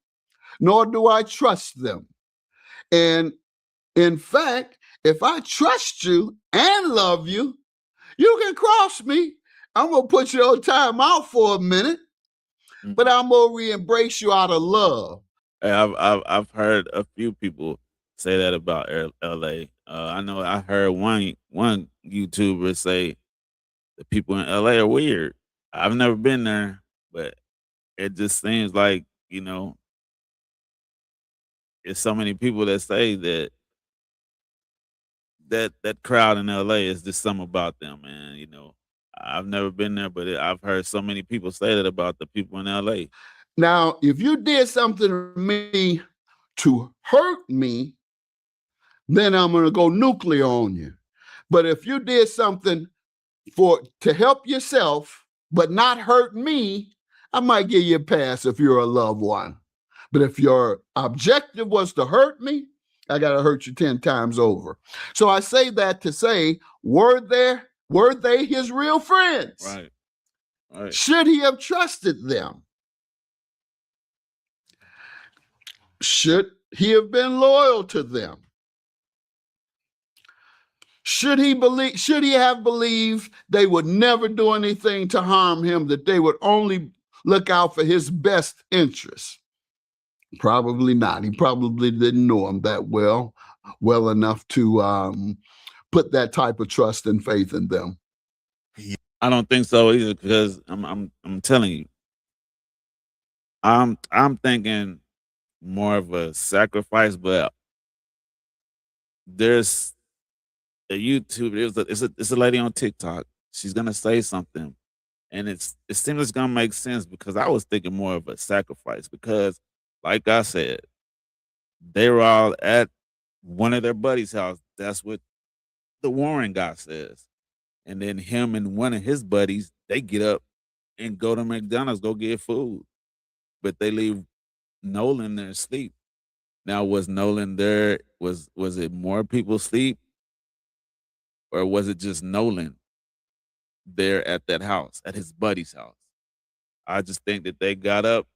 nor do I trust them. And in fact, if I trust you and love you, you can cross me. I'm going to put you on time out for a minute, but I'm going to re-embrace you out of love. I've heard a few people say that about L.A. I know I heard one YouTuber say the people in L.A. are weird. I've never been there, but it just seems like it's so many people that say that crowd in LA is just something about them, man. I've never been there, but I've heard so many people say that about the people in LA. Now, if you did something to me to hurt me, then I'm going to go nuclear on you. But if you did something to help yourself, but not hurt me, I might give you a pass if you're a loved one. But if your objective was to hurt me, I got to hurt you 10 times over. So I say that to say, were they his real friends? Right. Should he have trusted them? Should he have been loyal to them? Should he have believed they would never do anything to harm him, that they would only look out for his best interests? Probably not. He probably didn't know him that well enough to put that type of trust and faith in them. I don't think so either, because I'm telling you, I'm thinking more of a sacrifice, but there's a YouTube. It's a lady on TikTok. She's gonna say something, and it seems it's gonna make sense, because I was thinking more of a sacrifice, because, like I said, they were all at one of their buddies' house. That's what the Warren guy says, and then him and one of his buddies, they get up and go to McDonald's, go get food, but they leave Nolan there asleep. Now, was Nolan there? Was it more people asleep, or was it just Nolan there at that house, at his buddy's house? I just think that they got up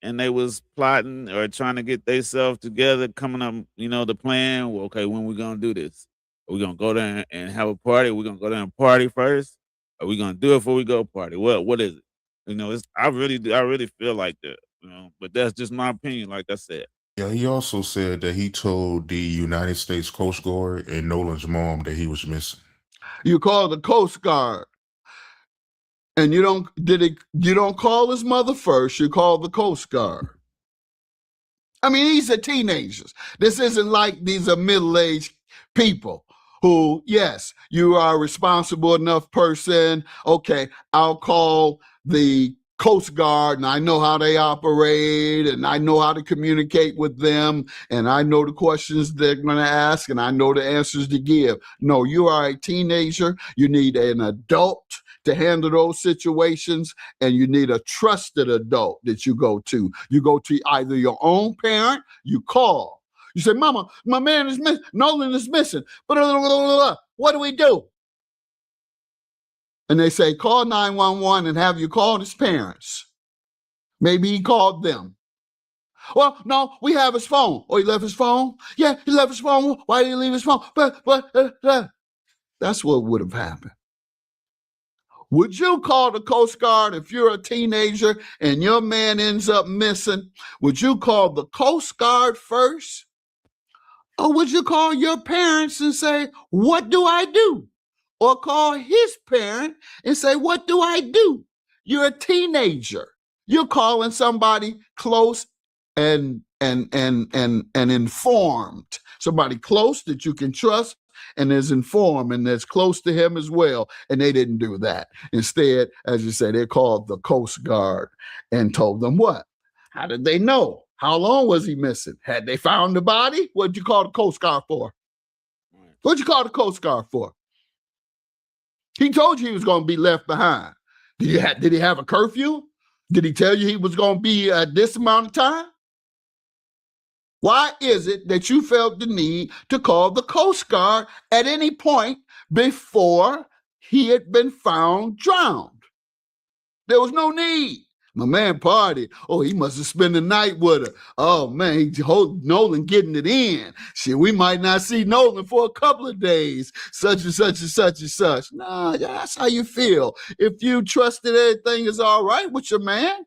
and they was plotting or trying to get themselves together, coming up, the plan. Well, okay, when we gonna do this? Are we gonna go there and have a party? Are we gonna go there and party first? Are we gonna do it before we go party? What is it? I really feel like that. But that's just my opinion. Like I said. Yeah, he also said that he told the United States Coast Guard and Nolan's mom that he was missing. You call the Coast Guard, and you don't call his mother first. You call the Coast Guard. I mean, these are teenagers. This isn't like these are middle-aged people who, yes, you are a responsible enough person. Okay, I'll call the Coast Guard, and I know how they operate, and I know how to communicate with them, and I know the questions they're going to ask, and I know the answers to give. No, you are a teenager. You need an adult to handle those situations, and you need a trusted adult that you go to. You go to either your own parent, you call. You say, Mama, my man is missing. Nolan is missing. What do we do? And they say, call 911 and have you call his parents. Maybe he called them. Well, no, we have his phone. Oh, he left his phone? Yeah, he left his phone. Why did he leave his phone? That's what would have happened. Would you call the Coast Guard if you're a teenager and your man ends up missing? Would you call the Coast Guard first? Or would you call your parents and say, what do I do? Or call his parent and say, what do I do? You're a teenager. You're calling somebody close and informed. Somebody close that you can trust and is informed and is close to him as well. And they didn't do that. Instead, as you say, they called the Coast Guard and told them what? How did they know? How long was he missing? Had they found the body? What'd you call the Coast Guard for? What'd you call the Coast Guard for? He told you he was going to be left behind. Did he have a curfew? Did he tell you he was going to be at this amount of time? Why is it that you felt the need to call the Coast Guard at any point before he had been found drowned? There was no need. My man partied. Oh, he must have spent the night with her. Oh, man, Nolan getting it in. Shit, we might not see Nolan for a couple of days. Such and such and such and such. Nah, that's how you feel. If you trusted everything is all right with your man,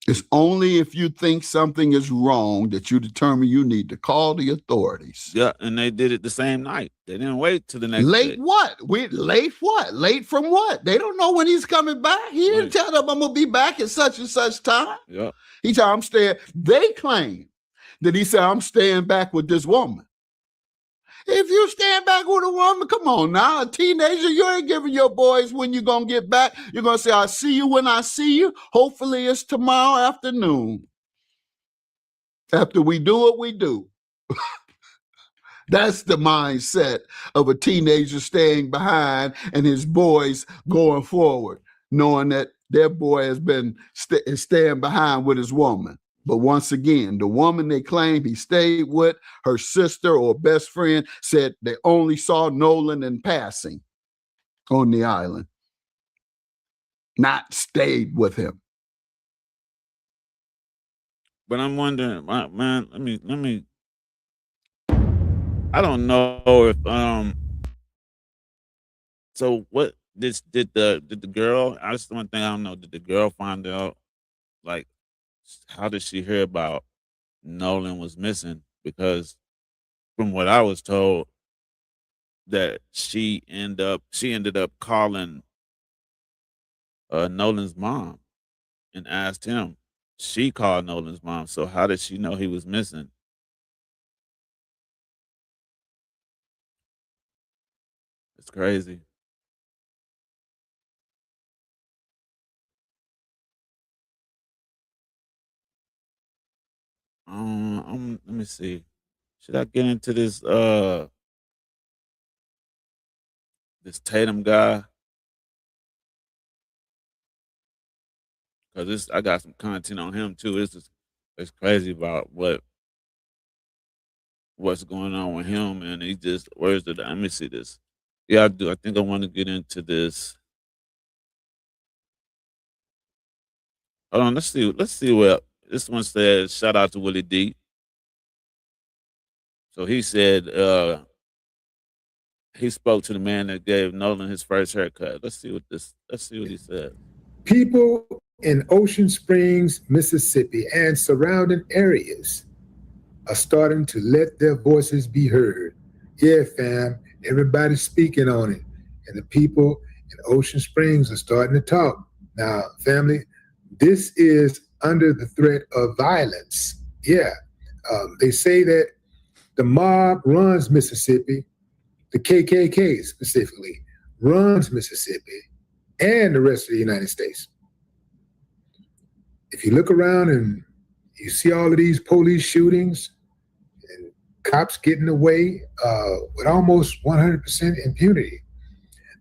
It's only if you think something is wrong that you determine you need to call the authorities. Yeah, and they did it the same night. They didn't wait till the next Late day. what? Late what? Late from what? They don't know when he's coming back. He didn't tell them I'm gonna be back at such and such time. Yeah. He said I'm staying. They claim that he said I'm staying back with this woman. If you stand back with a woman, come on now, a teenager, you ain't giving your boys when you're going to get back. You're going to say, I'll see you when I see you. Hopefully it's tomorrow afternoon. After we do what we do. That's the mindset of a teenager staying behind and his boys going forward, knowing that their boy has been staying behind with his woman. But once again, the woman they claim he stayed with, her sister or best friend, said they only saw Nolan in passing on the island, not stayed with him. But I'm wondering, man, let me I don't know if so what did the girl, that's the one thing I don't know, did the girl find out, like, how did she hear about Nolan was missing? Because from what I was told, that she ended up calling Nolan's mom and asked him. She called Nolan's mom. So how did she know he was missing? It's crazy. Let me see. Should I get into this this Tatum guy? Cause I got some content on him too. It's crazy about what's going on with him, and he just where's the let me see this. Yeah, I do. I think I want to get into this. Hold on, let's see what this one says. Shout out to Willie D. So he said he spoke to the man that gave Nolan his first haircut. Let's see what he said. People in Ocean Springs, Mississippi, and surrounding areas are starting to let their voices be heard. Yeah, fam, everybody's speaking on it. And the people in Ocean Springs are starting to talk. Now, family, this is under the threat of violence. Yeah, they say that the mob runs Mississippi, the KKK specifically, runs Mississippi and the rest of the United States. If you look around and you see all of these police shootings and cops getting away with almost 100% impunity,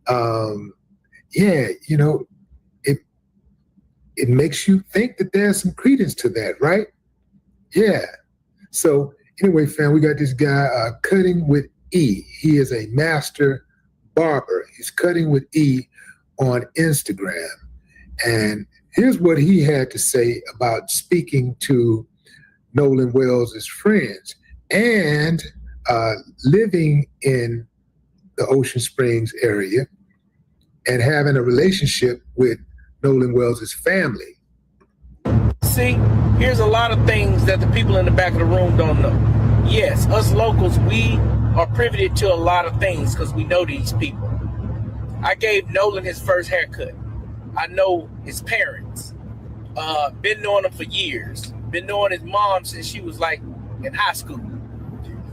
yeah, you know, it makes you think that there's some credence to that, right? Yeah. So anyway, fam, we got this guy cutting with E. He is a master barber. He's cutting with E on Instagram. And here's what he had to say about speaking to Nolan Wells' friends and living in the Ocean Springs area and having a relationship with Nolan Wells' family. See, here's a lot of things that the people in the back of the room don't know. Yes, us locals, we are privy to a lot of things because we know these people. I gave Nolan his first haircut. I know his parents. Been knowing them for years. Been knowing his mom since she was like in high school.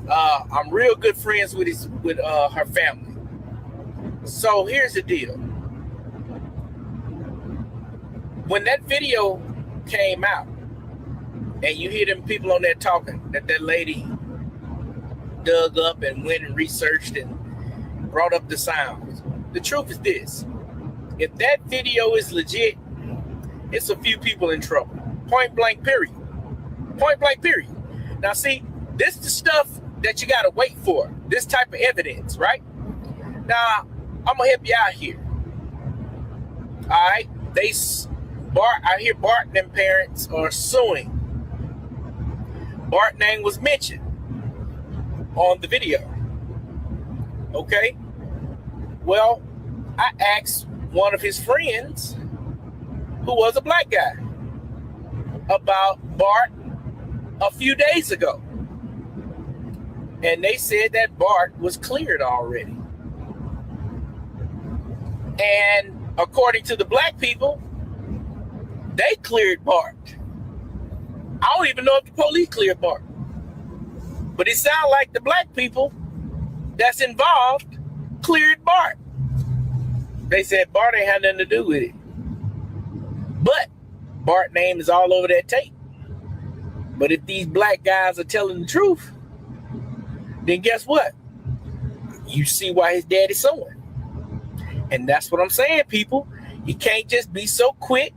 I'm real good friends with her family. So here's the deal. When that video came out, and you hear them people on there talking that lady dug up and went and researched and brought up the sounds. The truth is this. If that video is legit, it's a few people in trouble. Point blank, period. Point blank, period. Now, see, this is the stuff that you got to wait for. This type of evidence, right? Now, I'm going to help you out here. All right? I hear Bart and them parents are suing. Bart's name was mentioned on the video. Okay? Well, I asked one of his friends who was a black guy. about Bart a few days ago. And they said that Bart was cleared already. And according to the black people, they cleared Bart. I don't even know if the police cleared Bart. But it sounds like the black people that's involved cleared Bart. They said Bart ain't had nothing to do with it. But Bart's name is all over that tape. But if these black guys are telling the truth, then guess what? You see why his daddy's suing. And that's what I'm saying, people. You can't just be so quick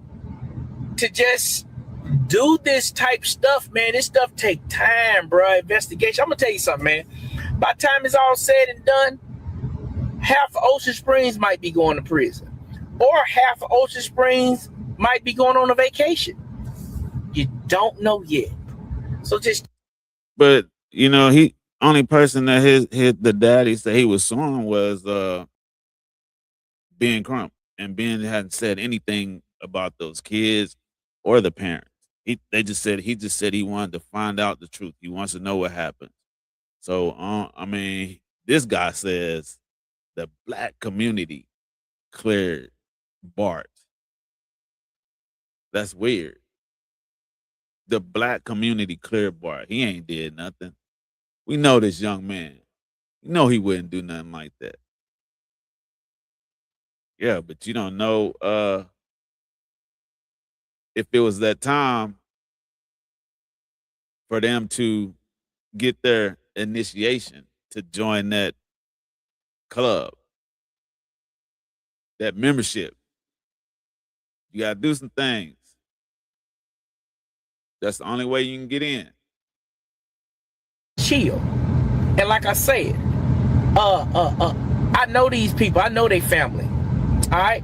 to just do this type stuff, man. This stuff take time, bro. Investigation. I'm gonna tell you something, man. By the time it's all said and done, half of Ocean Springs might be going to prison, or half of Ocean Springs might be going on a vacation. You don't know yet. So just. But you know, he only person that the daddy said he was suing was Ben Crump, and Ben hadn't said anything about those kids or the parents. He just said he wanted to find out the truth. He wants to know what happened. So I mean, this guy says the black community cleared Bart. That's weird. The black community cleared Bart. He ain't did nothing. We know this young man. You know he wouldn't do nothing like that. Yeah, but you don't know if it was that time for them to get their initiation to join that club, that membership. You gotta do some things. That's the only way you can get in. Chill. And like I said, I know these people. I know they family. All right?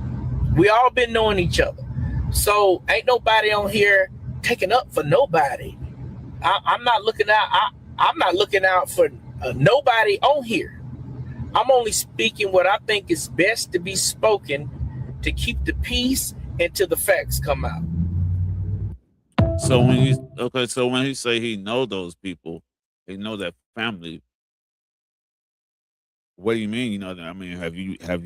We all been knowing each other. So ain't nobody on here taking up for nobody. I'm not looking out. I'm not looking out for nobody on here. I'm only speaking what I think is best to be spoken to keep the peace until the facts come out. So when you say he know those people, he know that family. What do you mean? You know that? I mean, have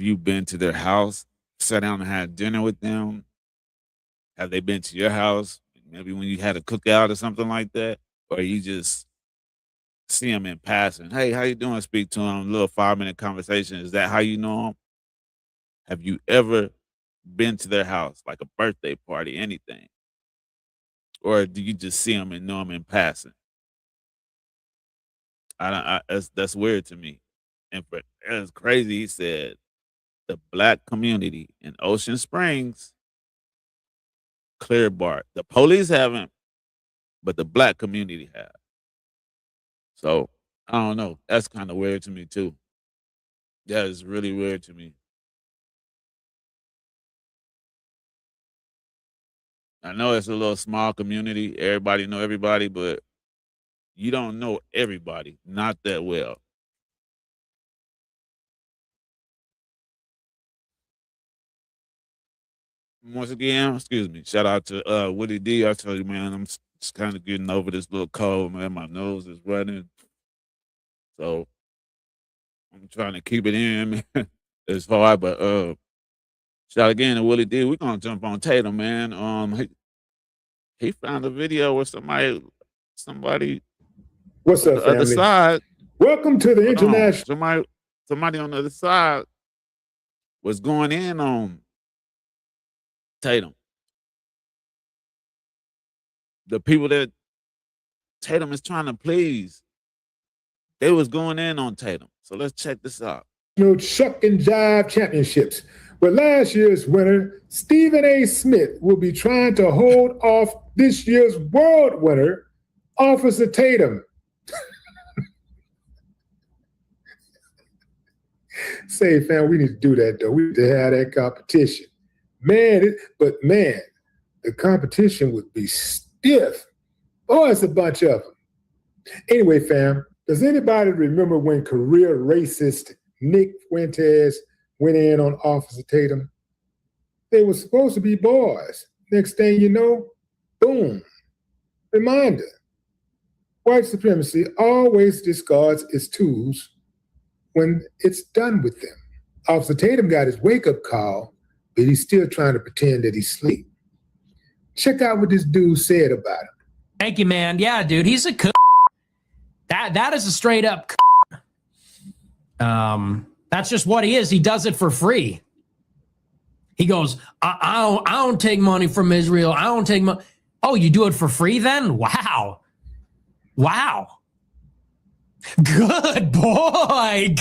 you been to their house, sat down and had dinner with them? Have they been to your house? Maybe when you had a cookout or something like that, or you just see them in passing. Hey, how you doing? Speak to them. A little 5-minute conversation. Is that how you know them? Have you ever been to their house, like a birthday party, anything? Or do you just see them and know them in passing? That's weird to me. And it's crazy. He said the black community in Ocean Springs cleared Bart. The police haven't, but the black community have. So I don't know. That's kind of weird to me too. That is really weird to me. I know it's a little small community. Everybody know everybody, but you don't know everybody, not that well. Once again, excuse me, shout out to Woody D. I tell you, man, I'm just kind of getting over this little cold, man. My nose is running. So I'm trying to keep it in. It's hard, but shout again to Willie D. We're gonna jump on Tatum, man. He found a video where somebody What's on up, the other family? side. Welcome to the Hold on. international. Somebody on the other side was going in on Tatum. The people that Tatum is trying to please, they was going in on Tatum. So let's check this out. Chuck and Jive Championships, where last year's winner, Stephen A. Smith, will be trying to hold off this year's world winner, Officer Tatum. Say, fam, we need to do that, though. We need to have that competition. Man, the competition would be stiff. Oh, it's a bunch of them. Anyway, fam, does anybody remember when career racist Nick Fuentes went in on Officer Tatum? They were supposed to be boys. Next thing you know, boom, Reminder, white supremacy always discards its tools when it's done with them. Officer Tatum got his wake-up call, but he's still trying to pretend that he's asleep. Check out what this dude said about him. Thank you, man. Yeah, dude, he's a that is a straight up that's just what he is. He does it for free. He goes, I don't take money from Israel. I don't take money. Oh, you do it for free then? Wow. Good boy.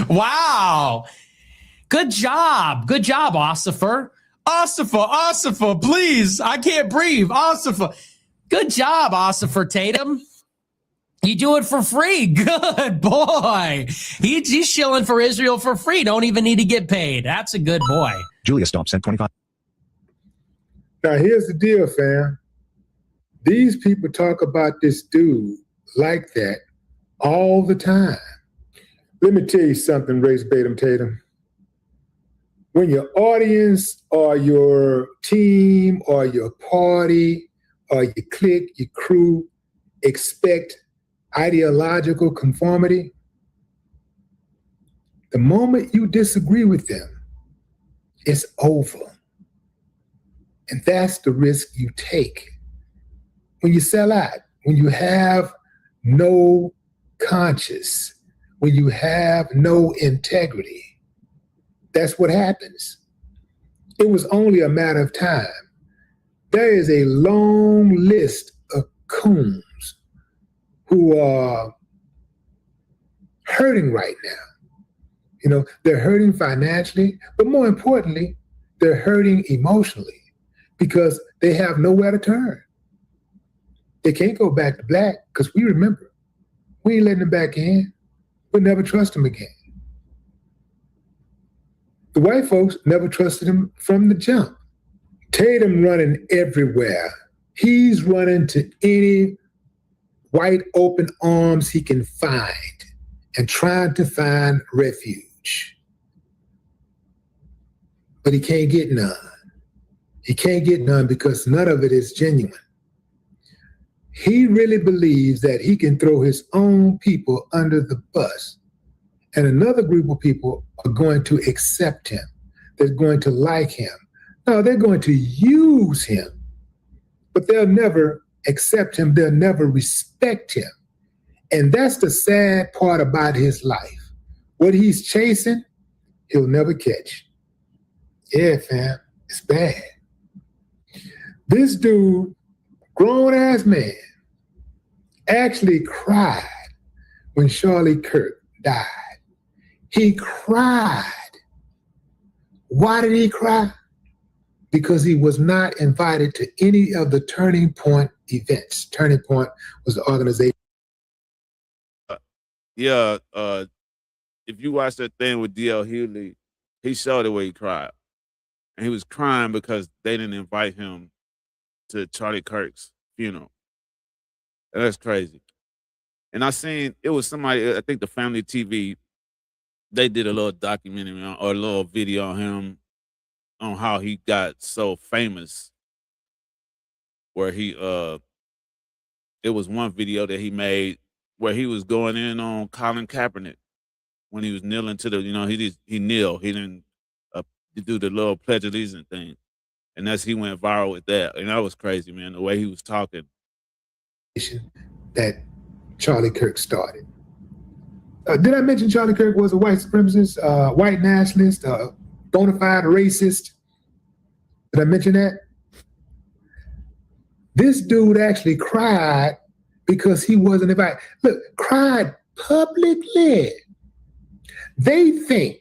Wow. Good job, Ossifer. Ossifer, please. I can't breathe. Ossifer. Good job, Ossifer Tatum. You do it for free. Good boy. He's shilling for Israel for free. Don't even need to get paid. That's a good boy. Julia Stomp sent 25. Now, here's the deal, fam. These people talk about this dude like that all the time. Let me tell you something, Race Batum Tatum. When your audience or your team or your party or your clique, your crew expect ideological conformity, the moment you disagree with them, it's over. And that's the risk you take. When you sell out, when you have no conscience, when you have no integrity, that's what happens. It was only a matter of time. There is a long list of coons who are hurting right now. They're hurting financially, but more importantly, they're hurting emotionally because they have nowhere to turn. They can't go back to black because we remember, we ain't letting them back in. We'll never trust them again. The white folks never trusted him from the jump. Tatum running everywhere. He's running to any white open arms he can find and trying to find refuge. But he can't get none. He can't get none because none of it is genuine. He really believes that he can throw his own people under the bus, and another group of people are going to accept him. They're going to like him. No, they're going to use him, but they'll never accept him. They'll never respect him. And that's the sad part about his life. What he's chasing, he'll never catch. Yeah, fam, it's bad. This dude, grown-ass man, actually cried when Charlie Kirk died. He cried. Why did he cry? Because he was not invited to any of the Turning Point events. Turning Point was the organization. If you watch that thing with D.L. Hughley, he showed it where he cried. And he was crying because they didn't invite him to Charlie Kirk's funeral. And that's crazy. And I seen, it was somebody, I think the Family TV, they did a little documentary or a little video on him, on how he got so famous, where he, it was one video that he made where he was going in on Colin Kaepernick when he was kneeling to the, he kneeled. He didn't do the little Pledge of Allegiance thing. And he went viral with that. And that was crazy, man, the way he was talking. That Charlie Kirk started. Did I mention Charlie Kirk was a white supremacist, white nationalist, bona fide racist? Did I mention that? This dude actually cried because he wasn't invited. Look, cried publicly. They think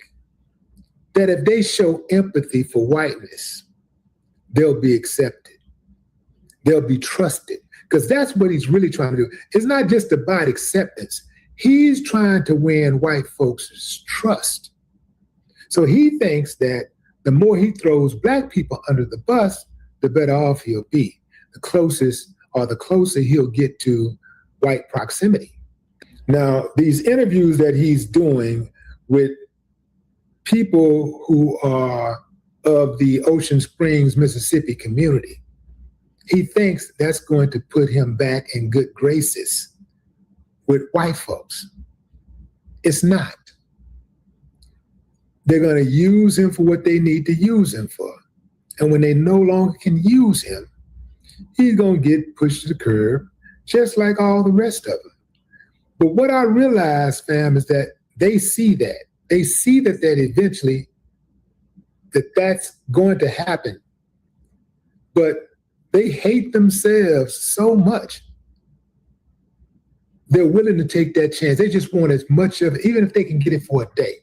that if they show empathy for whiteness, they'll be accepted. They'll be trusted. Because that's what he's really trying to do. It's not just about acceptance. He's trying to win white folks' trust. So he thinks that the more he throws black people under the bus, the better off he'll be. The closer he'll get to white proximity. Now, these interviews that he's doing with people who are of the Ocean Springs, Mississippi community, he thinks that's going to put him back in good graces with white folks. It's not. They're going to use him for what they need to use him for. And when they no longer can use him, he's going to get pushed to the curb, just like all the rest of them. But what I realize, fam, is that they see that. They see that eventually that's going to happen. But they hate themselves so much. They're willing to take that chance. They just want as much of it, even if they can get it for a day.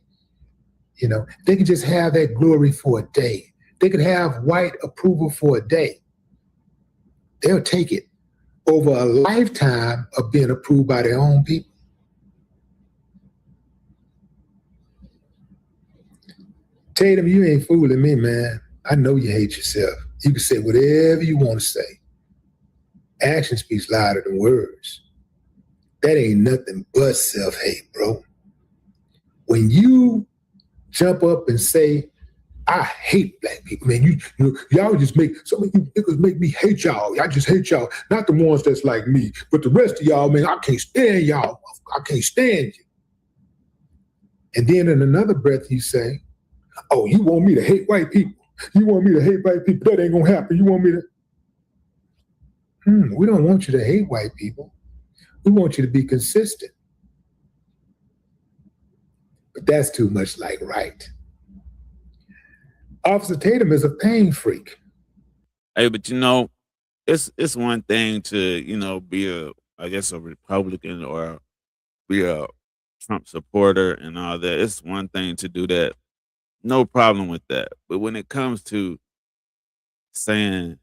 You know, they can just have that glory for a day. They could have white approval for a day. They'll take it over a lifetime of being approved by their own people. Tatum, you ain't fooling me, man. I know you hate yourself. You can say whatever you want to say. Action speaks louder than words. That ain't nothing but self-hate, bro. When you jump up and say, I hate black people, man. Y'all just make, some of you niggas make me hate y'all. I just hate y'all. Not the ones that's like me, but the rest of y'all, man, I can't stand y'all. I can't stand you. And then in another breath you say, oh, you want me to hate white people? You want me to hate white people? That ain't gonna happen. You want me to? We don't want you to hate white people. We want you to be consistent. But that's too much like right. Officer Tatum is a pain freak. Hey, but you know, it's one thing to, you know, be a Republican or be a Trump supporter and all that. It's one thing to do that. No problem with that. But when it comes to saying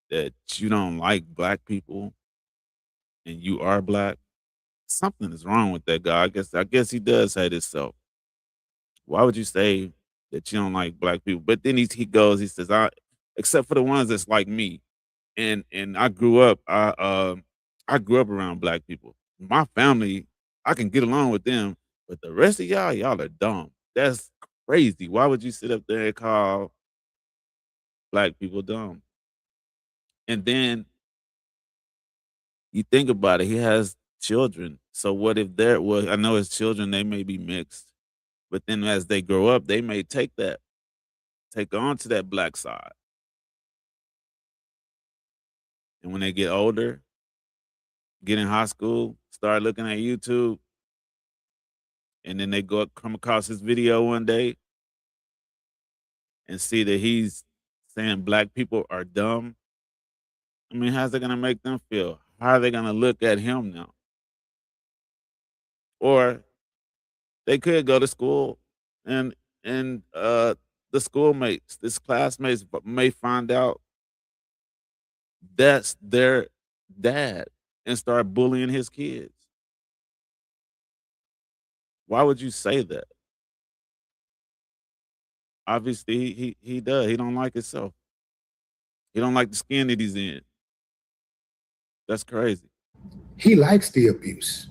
that you don't like black people and you are black, something is wrong with that guy. I guess he does hate himself. Why would you say that you don't like black people? But then he says, except for the ones that's like me. And I grew up around black people. My family, I can get along with them, but the rest of y'all are dumb. That's crazy. Why would you sit up there and call black people dumb? And then you think about it, he has children. So what if I know his children, they may be mixed, but then as they grow up, they may take on to that black side. And when they get older, get in high school, start looking at YouTube, and then they come across this video one day and see that he's saying black people are dumb. I mean, how's that gonna make them feel? How are they gonna look at him now? Or they could go to school and the schoolmates, his classmates may find out that's their dad and start bullying his kids. Why would you say that? Obviously, he does. He don't like himself. He don't like the skin that he's in. That's crazy. He likes the abuse.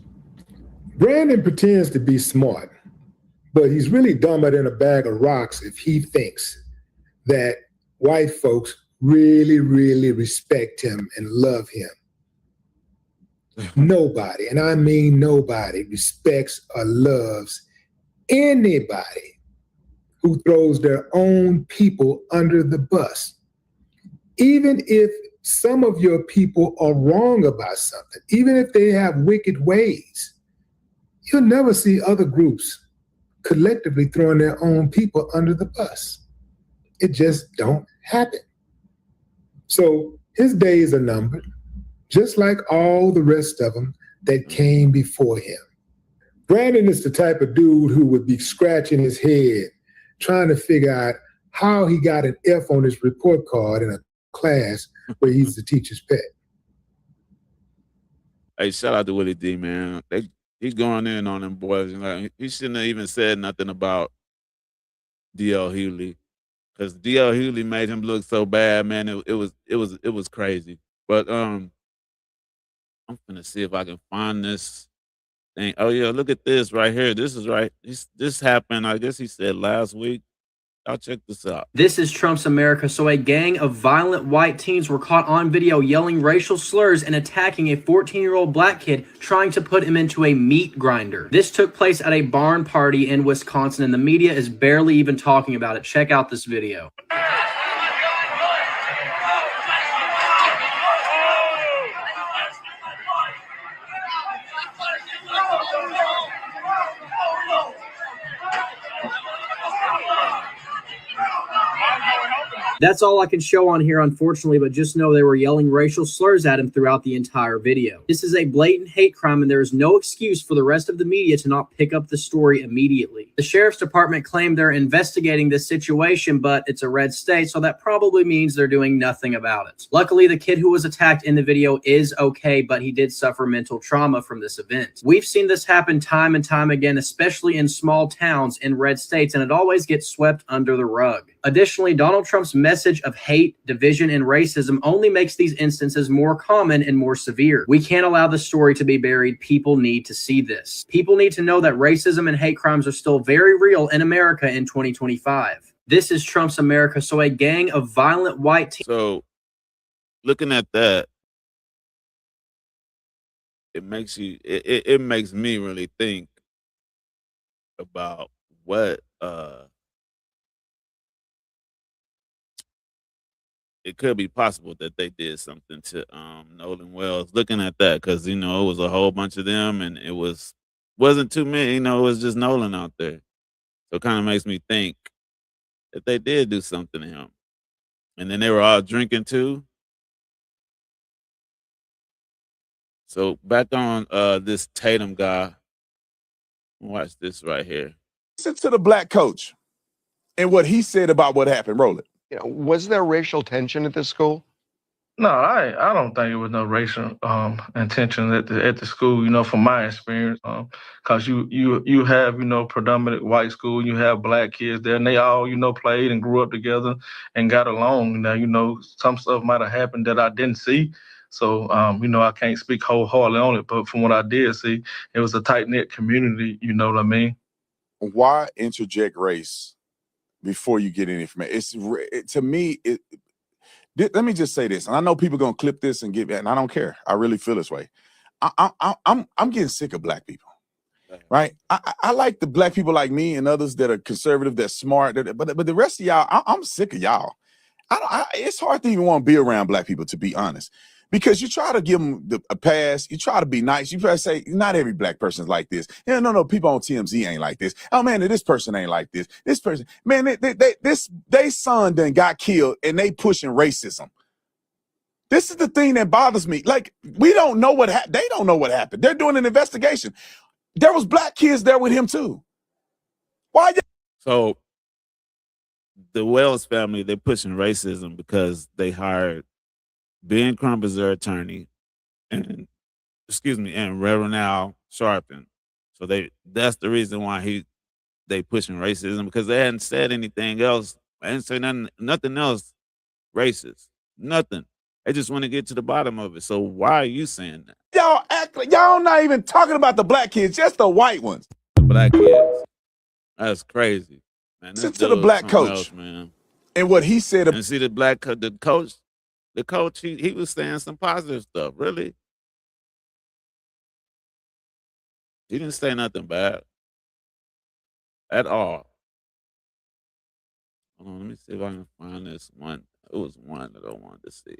Brandon pretends to be smart, but he's really dumber than a bag of rocks if he thinks that white folks really, really respect him and love him. Nobody, and I mean nobody, respects or loves anybody who throws their own people under the bus. Even if some of your people are wrong about something, even if they have wicked ways, you'll never see other groups collectively throwing their own people under the bus. It just don't happen. So his days are numbered, just like all the rest of them that came before him. Brandon is the type of dude who would be scratching his head, trying to figure out how he got an F on his report card in a class where he's the teacher's pet. Hey, shout out to Willie D, man. He's going in on them boys. Like, he shouldn't have even said nothing about D.L. Hughley, because D.L. Hughley made him look so bad, man. It was crazy. But I'm gonna see if I can find this thing. Oh yeah, look at this right here. This is right. This happened. I guess he said last week. Y'all check this out. This is Trump's America. So a gang of violent white teens were caught on video yelling racial slurs and attacking a 14-year-old black kid, trying to put him into a meat grinder. This took place at a barn party in Wisconsin, and the media is barely even talking about it. Check out this video. That's all I can show on here, unfortunately, but just know they were yelling racial slurs at him throughout the entire video. This is a blatant hate crime, and there is no excuse for the rest of the media to not pick up the story immediately. The sheriff's department claimed they're investigating this situation, but it's a red state, so that probably means they're doing nothing about it. Luckily, the kid who was attacked in the video is okay, but he did suffer mental trauma from this event. We've seen this happen time and time again, especially in small towns in red states, and it always gets swept under the rug. Additionally, Donald Trump's message of hate, division, and racism only makes these instances more common and more severe. We can't allow the story to be buried. People need to see this. People need to know that racism and hate crimes are still very real in America in 2025. This is Trump's America. So a gang of violent white teens. So looking at that, it makes you it makes me really think about what it could be possible that they did something to Nolan Wells. Looking at that, because it was a whole bunch of them, and it wasn't too many. It was just Nolan out there. So it kind of makes me think that they did do something to him, and then they were all drinking too. So back on this Tatum guy. Watch this right here. Listen to the black coach and what he said about what happened. Roll it. Was there racial tension at this school? No, I don't think it was no racial intention at the school. From my experience, because you have predominant white school, you have black kids there, and they all played and grew up together and got along. Now some stuff might have happened that I didn't see, so I can't speak wholeheartedly on it. But from what I did see, it was a tight knit community. You know what I mean? Why interject race before you get any information? To me, let me just say this, and I know people gonna clip this and get, and I don't care. I really feel this way. I'm getting sick of black people, right? I like the black people like me and others that are conservative, that's smart, but the rest of y'all, I'm sick of y'all. It's hard to even want to be around black people, to be honest, because you try to give them a pass, you try to be nice, you try to say not every black person's like this. No, people on TMZ ain't like this. Oh man, this person ain't like this. This person, man, they son done got killed and they pushing racism. This is the thing that bothers me. Like, we don't know what happened. They don't know what happened. They're doing an investigation. There was black kids there with him too. Why? So the Wells family, they're pushing racism because they hired Ben Crump as their attorney, and Reverend Al Sharpton. So that's the reason why they pushing racism, because they hadn't said anything else. They didn't say nothing else racist. Nothing. They just want to get to the bottom of it. So why are you saying that? Y'all act like y'all not even talking about the black kids, just the white ones. The black kids. That's crazy. Man, listen to the black coach, else, man. And what he said. And see the coach, he was saying some positive stuff. Really, he didn't say nothing bad at all. Hold on, let me see if I can find this one. It was one that I wanted to see.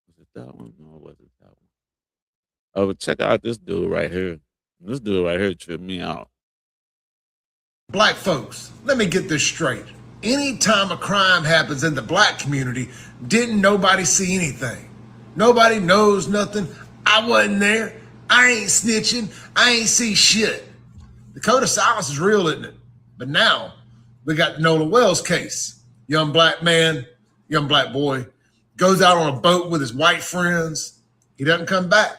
Was it that one? No, it wasn't that one. Oh, but check out this dude right here. This dude right here tripped me out. Black folks, let me get this straight. Anytime a crime happens in the black community, didn't nobody see anything? Nobody knows nothing. I wasn't there. I ain't snitching. I ain't see shit. The code of silence is real, isn't it? But now we got the Nolan Wells case. Young black man, young black boy, goes out on a boat with his white friends. He doesn't come back.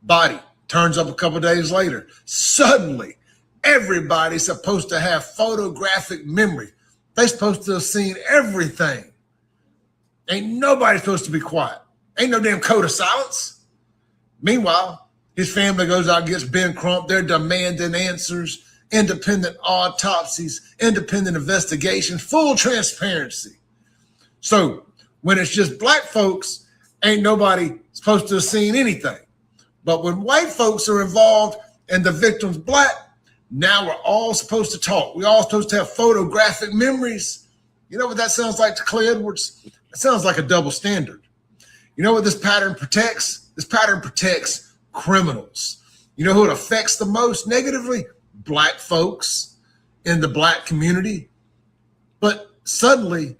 Body turns up a couple days later. Suddenly, everybody's supposed to have photographic memory. They're supposed to have seen everything. Ain't nobody supposed to be quiet. Ain't no damn code of silence. Meanwhile, His family goes out and gets Ben Crump. They're demanding answers, independent autopsies, independent investigations, full transparency. So when it's just black folks, ain't nobody supposed to have seen anything. But when white folks are involved and the victim's black, now we're all supposed to talk. We're all supposed to have photographic memories. You know what that sounds like to Clay Edwards? It sounds like a double standard. You know what this pattern protects? This pattern protects criminals. You know who it affects the most negatively? Black folks in the black community. But suddenly,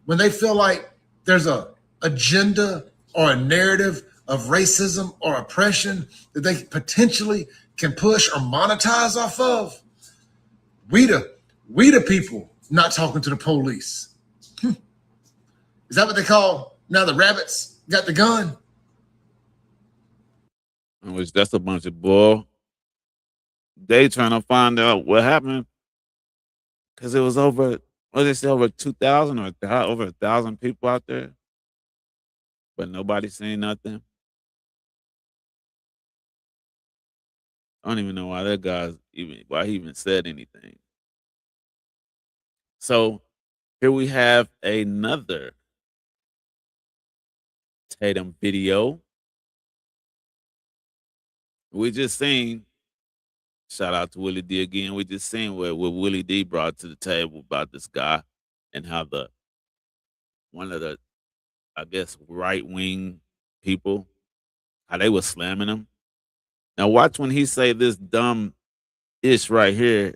when they feel like there's an agenda or a narrative of racism or oppression that they potentially can push or monetize off of, we the people not talking to the police. Is that what they call now the rabbits got the gun? Which that's a bunch of bull. They trying to find out what happened because it was over. What did they say? Over 2,000 or over 1,000 people out there, but nobody saying nothing. I don't even know why that guy's why he even said anything. So here we have another Tatum video. We just seen, shout out to Willie D again. We just seen what Willie D brought to the table about this guy and how one of the, I guess, right wing people, how they was slamming him. Now watch when he say this dumb ish right here.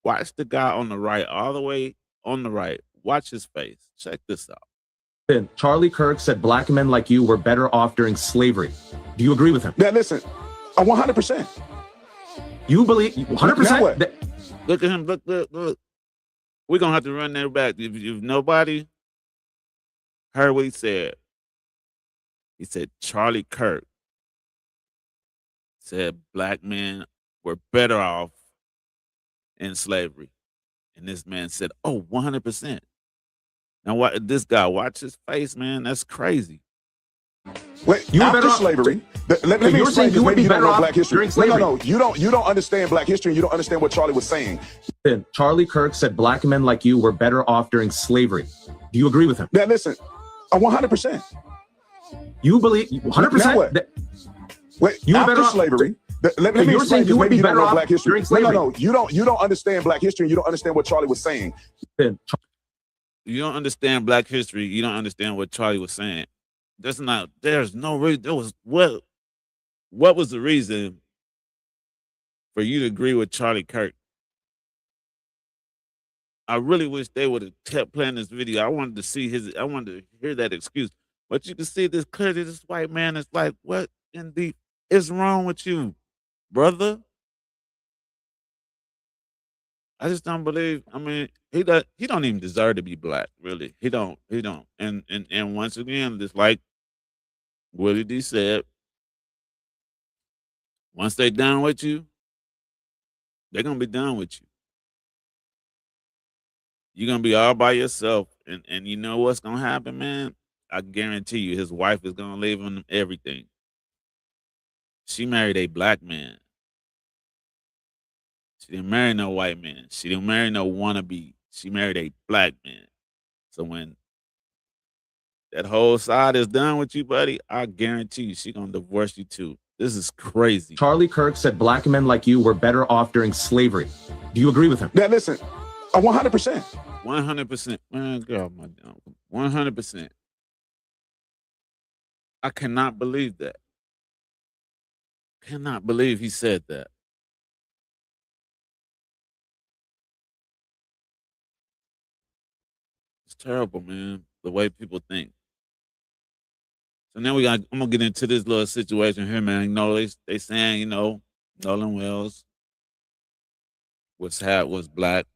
Watch the guy on the right, all the way on the right. Watch his face. Check this out. Charlie Kirk said black men like you were better off during slavery. Do you agree with him? Now listen, 100%. You believe 100%? Look at him. Look. We're going to have to run that back. If nobody heard what he said Charlie Kirk said black men were better off in slavery. And this man said, 100%. Now, what this guy, watch his face, man. That's crazy. Wait, you after slavery, let me explain this. Maybe you don't know black history. No. You don't understand black history. And you don't understand what Charlie was saying. Charlie Kirk said black men like you were better off during slavery. Do you agree with him? Now listen, 100%. You believe 100%? Wait, you after slavery. Let me explain this. Maybe you don't know black history. No. You don't understand black history. And you don't understand what Charlie was saying. You don't understand black history. You don't understand what Charlie was saying. There's no reason. There was what was the reason for you to agree with Charlie Kirk? I really wish they would have kept playing this video. I wanted to hear that excuse. But you can see this clearly, this white man is like, what in the is wrong with you, brother? I just don't believe. I mean, he don't even deserve to be black, really. He don't. And once again, just like Willie D said, once they done with you, they're gonna be done with you. You're gonna be all by yourself. And you know what's gonna happen, man? I guarantee you his wife is gonna leave him everything. She married a black man. She didn't marry no white man. She didn't marry no wannabe. She married a black man. So when that whole side is done with you, buddy, I guarantee you she gonna divorce you too. This is crazy. Charlie Kirk said black men like you were better off during slavery. Do you agree with him? Now listen, 100%. 100%. Man, girl, 100%. I cannot believe that. Cannot believe he said that. It's terrible, man, the way people think. So now I'm gonna get into this little situation here, man. You know, they saying, Nolan Wells was half black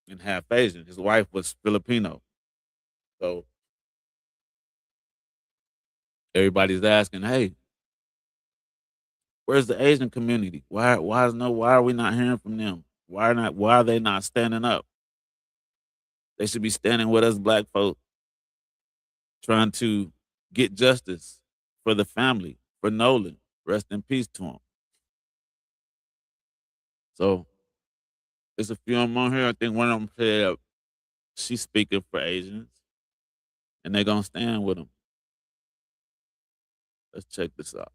and half Asian. His wife was Filipino. So everybody's asking, hey, where's the Asian community? Why are we not hearing from them? Why are they not standing up? They should be standing with us black folk, trying to get justice for the family, for Nolan. Rest in peace to him. So there's a few of them on here. I think one of them said she's speaking for Asians, and they're gonna stand with them. Let's check this out.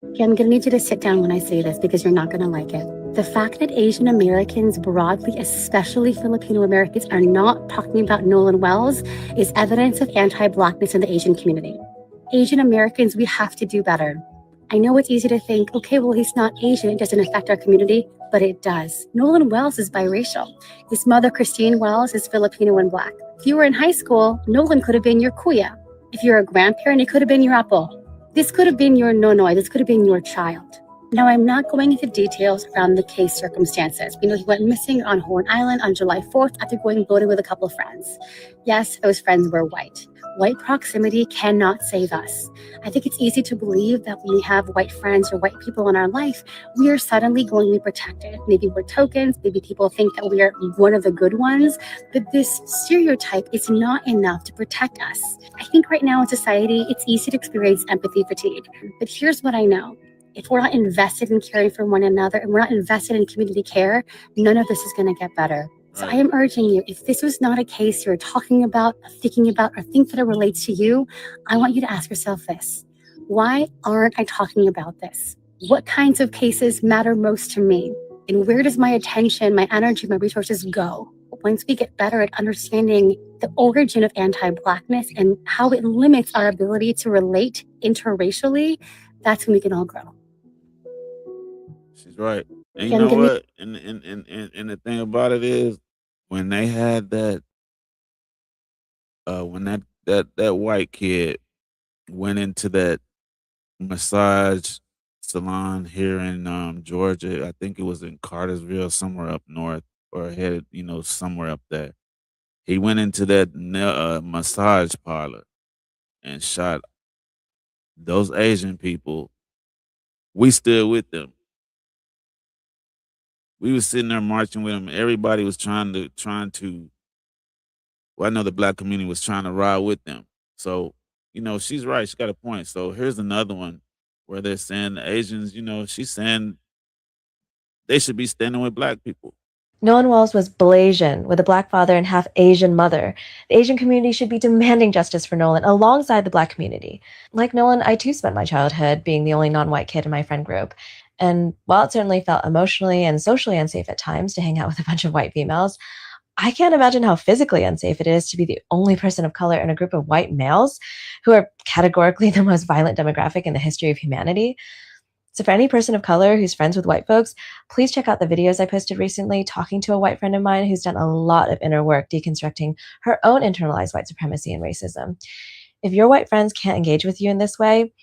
Okay, I'm gonna need you to sit down when I say this because you're not gonna like it. The fact that Asian Americans broadly, especially Filipino Americans, are not talking about Nolan Wells is evidence of anti-Blackness in the Asian community. Asian Americans, we have to do better. I know it's easy to think, okay, well, he's not Asian, it doesn't affect our community, but it does. Nolan Wells is biracial. His mother, Christine Wells, is Filipino and Black. If you were in high school, Nolan could have been your kuya. If you're a grandparent, it could have been your apo. This could have been your nonoy. This could have been your child. Now, I'm not going into details around the case circumstances. We know he went missing on Horn Island on July 4th after going boating with a couple of friends. Yes, those friends were white. White proximity cannot save us. I think it's easy to believe that when we have white friends or white people in our life, we are suddenly going to be protected. Maybe we're tokens, maybe people think that we are one of the good ones, but this stereotype is not enough to protect us. I think right now in society, it's easy to experience empathy fatigue, but here's what I know. If we're not invested in caring for one another and we're not invested in community care, none of this is going to get better. So I am urging you, if this was not a case you're talking about, thinking about, or think that it relates to you, I want you to ask yourself this. Why aren't I talking about this? What kinds of cases matter most to me? And where does my attention, my energy, my resources go? Once we get better at understanding the origin of anti-Blackness and how it limits our ability to relate interracially, that's when we can all grow. She's right. And you know what? And the thing about it is, when they had that, when that white kid went into that massage salon here in Georgia, I think it was in Cartersville, somewhere up north, or headed, somewhere up there. He went into that massage parlor and shot those Asian people. We stood with them. We was sitting there marching with them. Everybody was trying to. Well, I know the Black community was trying to ride with them. So, she's right. She got a point. So here's another one where they're saying the Asians, she's saying they should be standing with Black people. Nolan Wells was Blasian, with a Black father and half Asian mother. The Asian community should be demanding justice for Nolan alongside the Black community. Like Nolan, I too spent my childhood being the only non-white kid in my friend group. And while it certainly felt emotionally and socially unsafe at times to hang out with a bunch of white females, I can't imagine how physically unsafe it is to be the only person of color in a group of white males who are categorically the most violent demographic in the history of humanity. So for any person of color who's friends with white folks, please check out the videos I posted recently talking to a white friend of mine who's done a lot of inner work deconstructing her own internalized white supremacy and racism. If your white friends can't engage with you in this way,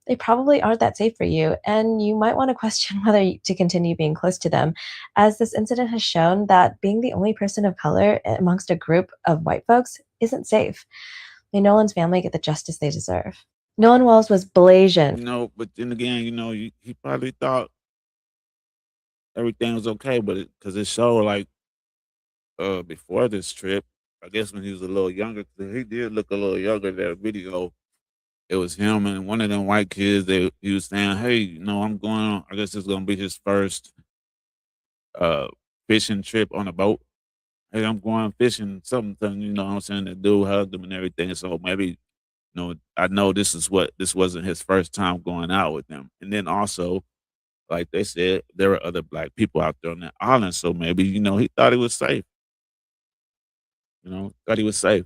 they probably aren't that safe for you, and you might want to question whether to continue being close to them, as this incident has shown that being the only person of color amongst a group of white folks isn't safe. May Nolan's family get the justice they deserve. Nolan Wells was Blasian. But then again, he probably thought everything was okay, but because it showed like before this trip, I guess when he was a little younger, 'cause he did look a little younger in that video. It was him and one of them white kids. He was saying, "Hey, I'm going on. I guess it's gonna be his first fishing trip on a boat. Hey, I'm going fishing, something. You know what I'm saying?" The dude hugged him and everything. So maybe, I know this wasn't his first time going out with them. And then also, like they said, there were other Black people out there on that island. So maybe, he thought he was safe. Thought he was safe.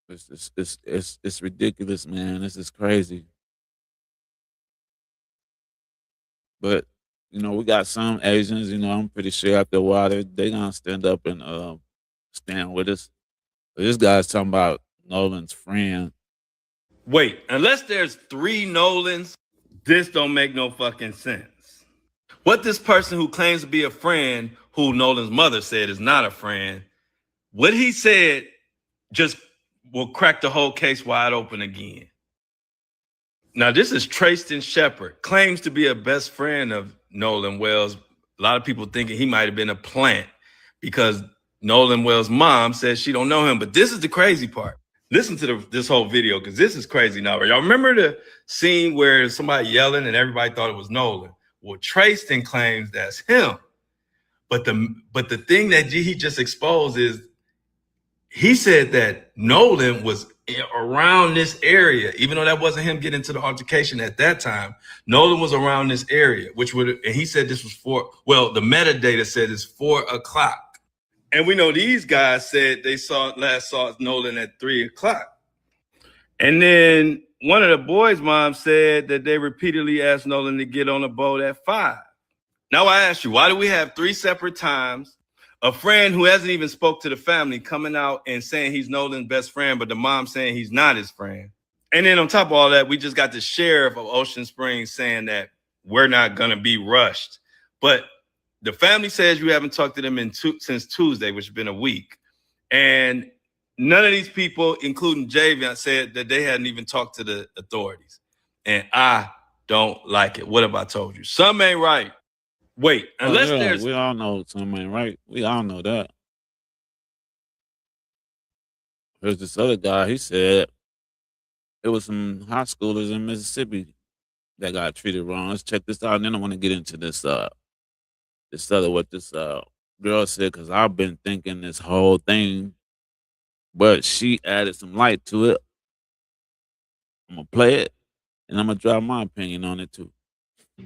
It's ridiculous, man. This is crazy. But we got some Asians. I'm pretty sure after a while they gonna stand up and stand with us. But this guy's talking about Nolan's friend. Wait, unless there's 3 Nolans, this don't make no fucking sense. What this person who claims to be a friend, who Nolan's mother said is not a friend, what he said just will crack the whole case wide open again. Now, this is Trayston Shepard, claims to be a best friend of Nolan Wells. A lot of people thinking he might have been a plant because Nolan Wells' mom says she don't know him, but this is the crazy part. Listen to this whole video because this is crazy now. Y'all remember the scene where somebody yelling and everybody thought it was Nolan? Well, Trayston claims that's him. But the thing that he just exposed is he said that Nolan was around this area, even though that wasn't him getting into the altercation at that time. Nolan was around this area, and he said this was the metadata said it's 4 o'clock. And we know these guys said they last saw Nolan at 3 o'clock. And then one of the boys' moms said that they repeatedly asked Nolan to get on a boat at 5. Now I ask you, why do we have 3 separate times? A friend who hasn't even spoke to the family coming out and saying he's Nolan's best friend, but the mom saying he's not his friend. And then on top of all that, we just got the sheriff of Ocean Springs saying that we're not going to be rushed. But the family says you haven't talked to them since Tuesday, which has been a week. And none of these people, including Javion, said that they hadn't even talked to the authorities. And I don't like it. What have I told you? Something ain't right. Wait, unless we all know something ain't right. We all know that. There's this other guy, he said it was some high schoolers in Mississippi that got treated wrong. Let's check this out. And then I want to get into what this girl said, because I've been thinking this whole thing, but she added some light to it. I'm going to play it, and I'm going to drop my opinion on it too.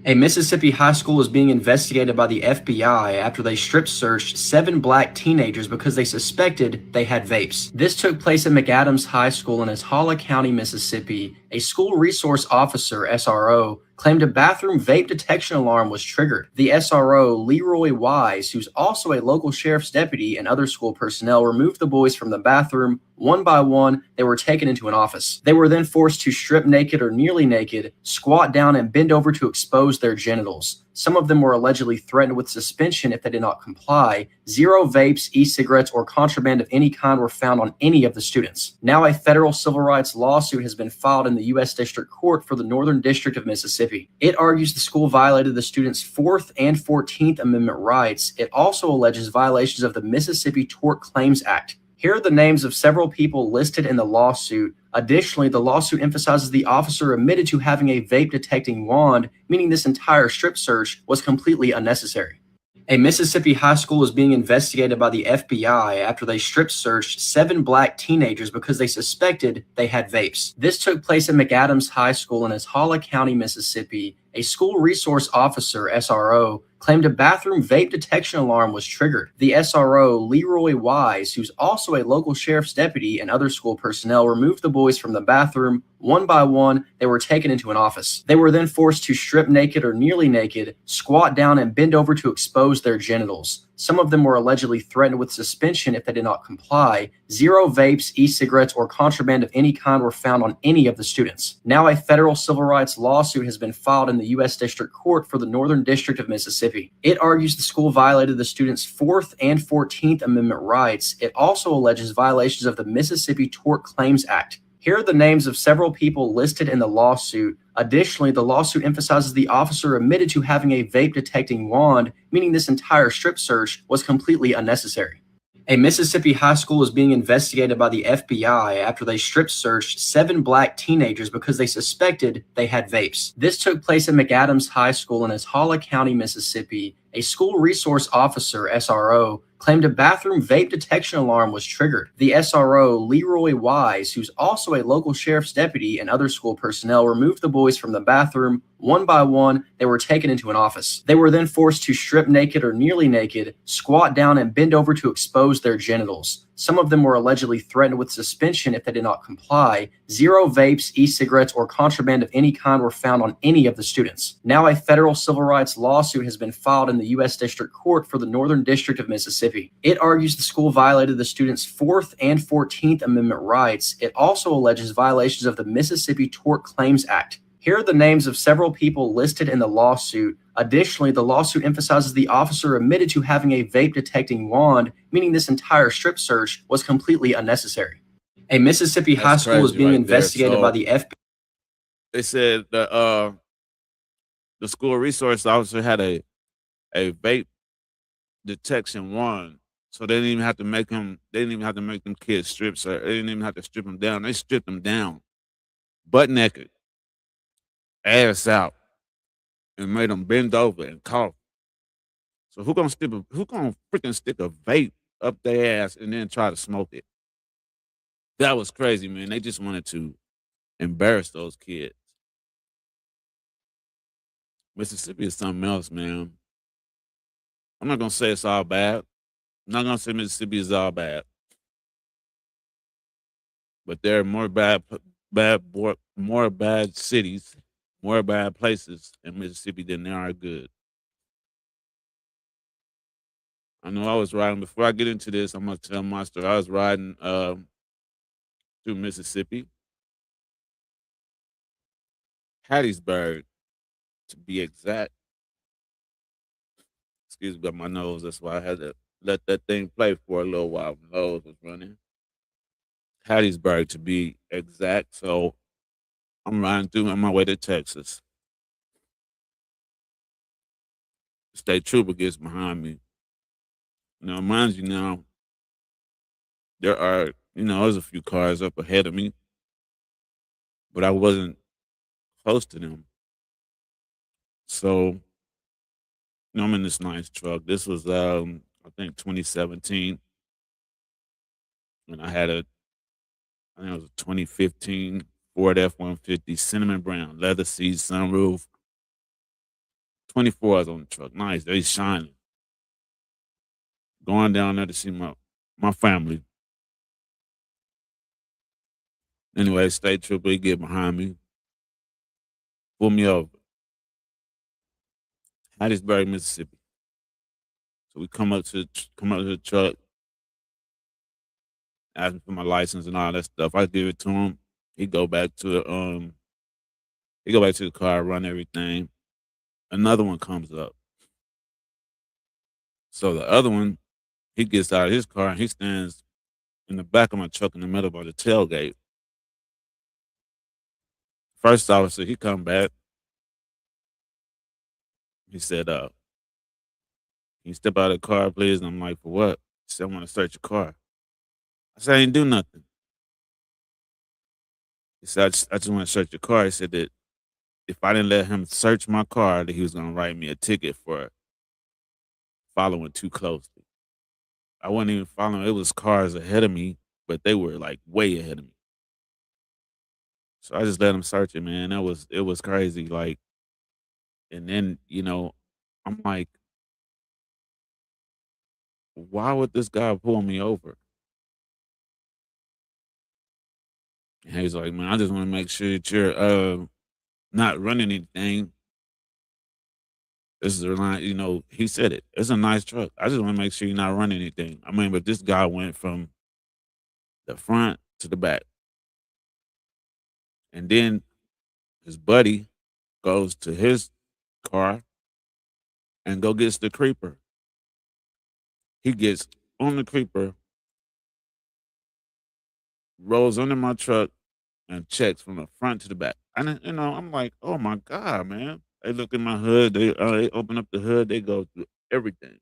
A Mississippi high school is being investigated by the FBI after they strip searched 7 black teenagers because they suspected they had vapes. This took place at McAdams High School in Issahaula County, Mississippi. A school resource officer, SRO, claimed a bathroom vape detection alarm was triggered. The SRO, Leroy Wise, who's also a local sheriff's deputy, and other school personnel removed the boys from the bathroom. One by one, they were taken into an office. They were then forced to strip naked or nearly naked, squat down, and bend over to expose their genitals. Some of them were allegedly threatened with suspension if they did not comply. 0 vapes, e-cigarettes, or contraband of any kind were found on any of the students. Now a federal civil rights lawsuit has been filed in the U.S. District Court for the Northern District of Mississippi. It argues the school violated the students' 4th and 14th Amendment rights. It also alleges violations of the Mississippi Tort Claims Act. Here are the names of several people listed in the lawsuit. Additionally, the lawsuit emphasizes the officer admitted to having a vape detecting wand, meaning this entire strip search was completely unnecessary. A Mississippi high school is being investigated by the FBI after they strip searched 7 black teenagers because they suspected they had vapes. This took place at McAdams High School in Issahaula County, Mississippi. A school resource officer, SRO, claimed a bathroom vape detection alarm was triggered. The SRO, Leroy Wise, who's also a local sheriff's deputy, and other school personnel removed the boys from the bathroom. One by one, they were taken into an office. They were then forced to strip naked or nearly naked, squat down, and bend over to expose their genitals. Some of them were allegedly threatened with suspension if they did not comply. 0 vapes, e-cigarettes, or contraband of any kind were found on any of the students. Now a federal civil rights lawsuit has been filed in the U.S. District Court for the Northern District of Mississippi. It argues the school violated the students' 4th and 14th Amendment rights. It also alleges violations of the Mississippi Tort Claims Act. Here are the names of several people listed in the lawsuit. Additionally, the lawsuit emphasizes the officer admitted to having a vape detecting wand, meaning this entire strip search was completely unnecessary. A Mississippi high school is being investigated by the FBI after they strip searched 7 black teenagers because they suspected they had vapes. This took place at McAdams High School in Issahaula County, Mississippi. A school resource officer, SRO, claimed a bathroom vape detection alarm was triggered. The SRO, Leroy Wise, who's also a local sheriff's deputy, and other school personnel removed the boys from the bathroom. One by one, they were taken into an office. They were then forced to strip naked or nearly naked, squat down, and bend over to expose their genitals. Some of them were allegedly threatened with suspension if they did not comply. 0 vapes, e-cigarettes, or contraband of any kind were found on any of the students. Now a federal civil rights lawsuit has been filed in the U.S. District Court for the Northern District of Mississippi. It argues the school violated the students' 4th and 14th Amendment rights. It also alleges violations of the Mississippi Tort Claims Act. Here are the names of several people listed in the lawsuit. Additionally, the lawsuit emphasizes the officer admitted to having a vape detecting wand, meaning this entire strip search was completely unnecessary. A Mississippi high school is being investigated by the FBI. They said that the school resource officer had a vape detection wand, So they didn't even have to make him. They didn't even have to make them kids strip. So they didn't even have to strip them down. They stripped them down, butt naked, ass out, and made them bend over and cough. So who gonna freaking stick a vape up their ass and then try to smoke it? That was crazy, man. They just wanted to embarrass those kids. Mississippi is something else, man. I'm not gonna say it's all bad. I'm not gonna say Mississippi is all bad, but there are more bad cities, more bad places in Mississippi than there are good. I know I was riding before I get into this. I'm gonna tell my story. I was riding through Mississippi, Hattiesburg, to be exact. Excuse me, got my nose. That's why I had to let that thing play for a little while. My nose was running. Hattiesburg, to be exact. So I'm riding through on my way to Texas. State trooper gets behind me. Now, mind you, now there are, there's a few cars up ahead of me, but I wasn't close to them. So, I'm in this nice truck. This was, I think, 2017, and I think it was a 2015 Ford F-150 cinnamon brown, leather seats, sunroof. 24 hours on the truck. Nice. They shining. Going down there to see my family. Anyway, state trooper, he get behind me, pull me over. Hattiesburg, Mississippi. So we come up to the truck, asking for my license and all that stuff. I give it to him. He go back to the car, run everything. Another one comes up. So the other one, he gets out of his car and he stands in the back of my truck in the middle of the tailgate. First officer, he come back. He said, "Can you step out of the car, please?" And I'm like, "For what?" He said, "I want to search your car." I said, "I didn't do nothing." He said, I just want to search your car." He said that if I didn't let him search my car, that he was going to write me a ticket for following too closely. I wasn't even following. It was cars ahead of me, but they were like way ahead of me. So I just let him search it, man. It was crazy. Like, and then, I'm like, why would this guy pull me over? And he's like, "Man, I just want to make sure that you're not running anything. This is a line, he said it. It's a nice truck. I just want to make sure you're not running anything." I mean, but this guy went from the front to the back. And then his buddy goes to his car and gets the creeper. He gets on the creeper, rolls under my truck, and checks from the front to the back. And I'm like, "Oh my God, man." They look in my hood, they open up the hood, they go through everything.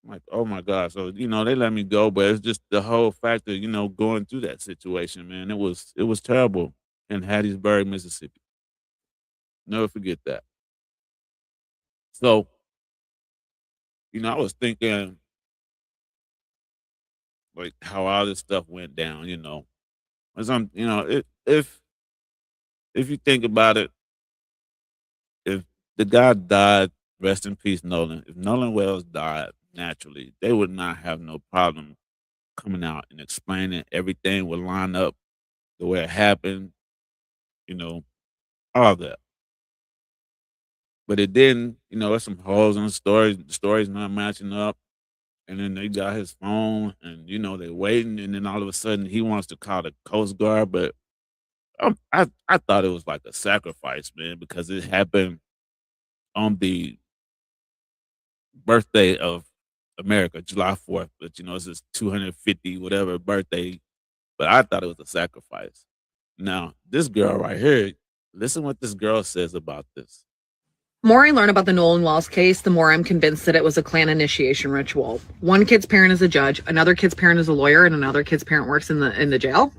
I'm like, "Oh my God." So, they let me go, but it's just the whole fact of, going through that situation, man. It was terrible in Hattiesburg, Mississippi. Never forget that. So, I was thinking like how all this stuff went down, As I'm, if you think about it, if the guy died, rest in peace, Nolan. If Nolan Wells died naturally, they would not have no problem coming out and explaining. Everything would line up the way it happened, you know, all that. But it didn't, there's some holes in the stories not matching up. And then they got his phone and, they waiting. And then all of a sudden he wants to call the Coast Guard. But I thought it was like a sacrifice, man, because it happened on the birthday of America, July 4th. But, it's his 250 whatever birthday. But I thought it was a sacrifice. Now, this girl right here, listen what this girl says about this. more I learn about the Nolan Wells case, the more I'm convinced that it was a Klan initiation ritual. One kid's parent is a judge, another kid's parent is a lawyer, and another kid's parent works in the jail.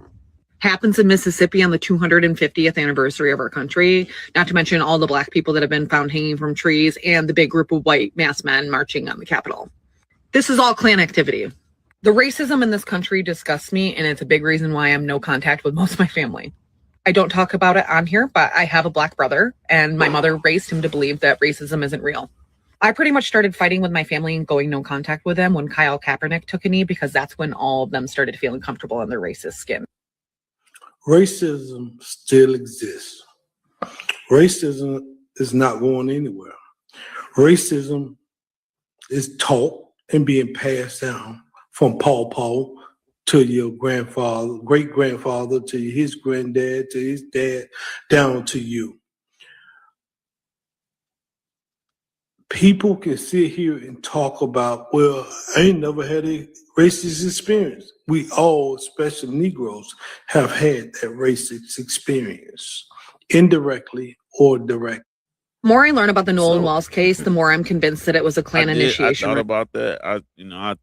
Happens in Mississippi on the 250th anniversary of our country, not to mention all the Black people that have been found hanging from trees and the big group of white masked men marching on the Capitol. This is all Klan activity. The racism in this country disgusts me, and it's a big reason why I have no contact with most of my family. I don't talk about it on here, but I have a Black brother, and my mother raised him to believe that racism isn't real. I pretty much started fighting with my family and going no contact with them when Kyle Kaepernick took a knee, because that's when all of them started feeling comfortable in their racist skin. Racism still exists. Racism is not going anywhere. Racism is taught and being passed down from Paw to your grandfather, great-grandfather, to his granddad, to his dad, down to you. People can sit here and talk about, well, I ain't never had a racist experience. We all, especially Negroes, have had that racist experience, indirectly or directly. The more I learn about the Nolan Wells case, the more I'm convinced that it was a Klan I initiation. thought about that.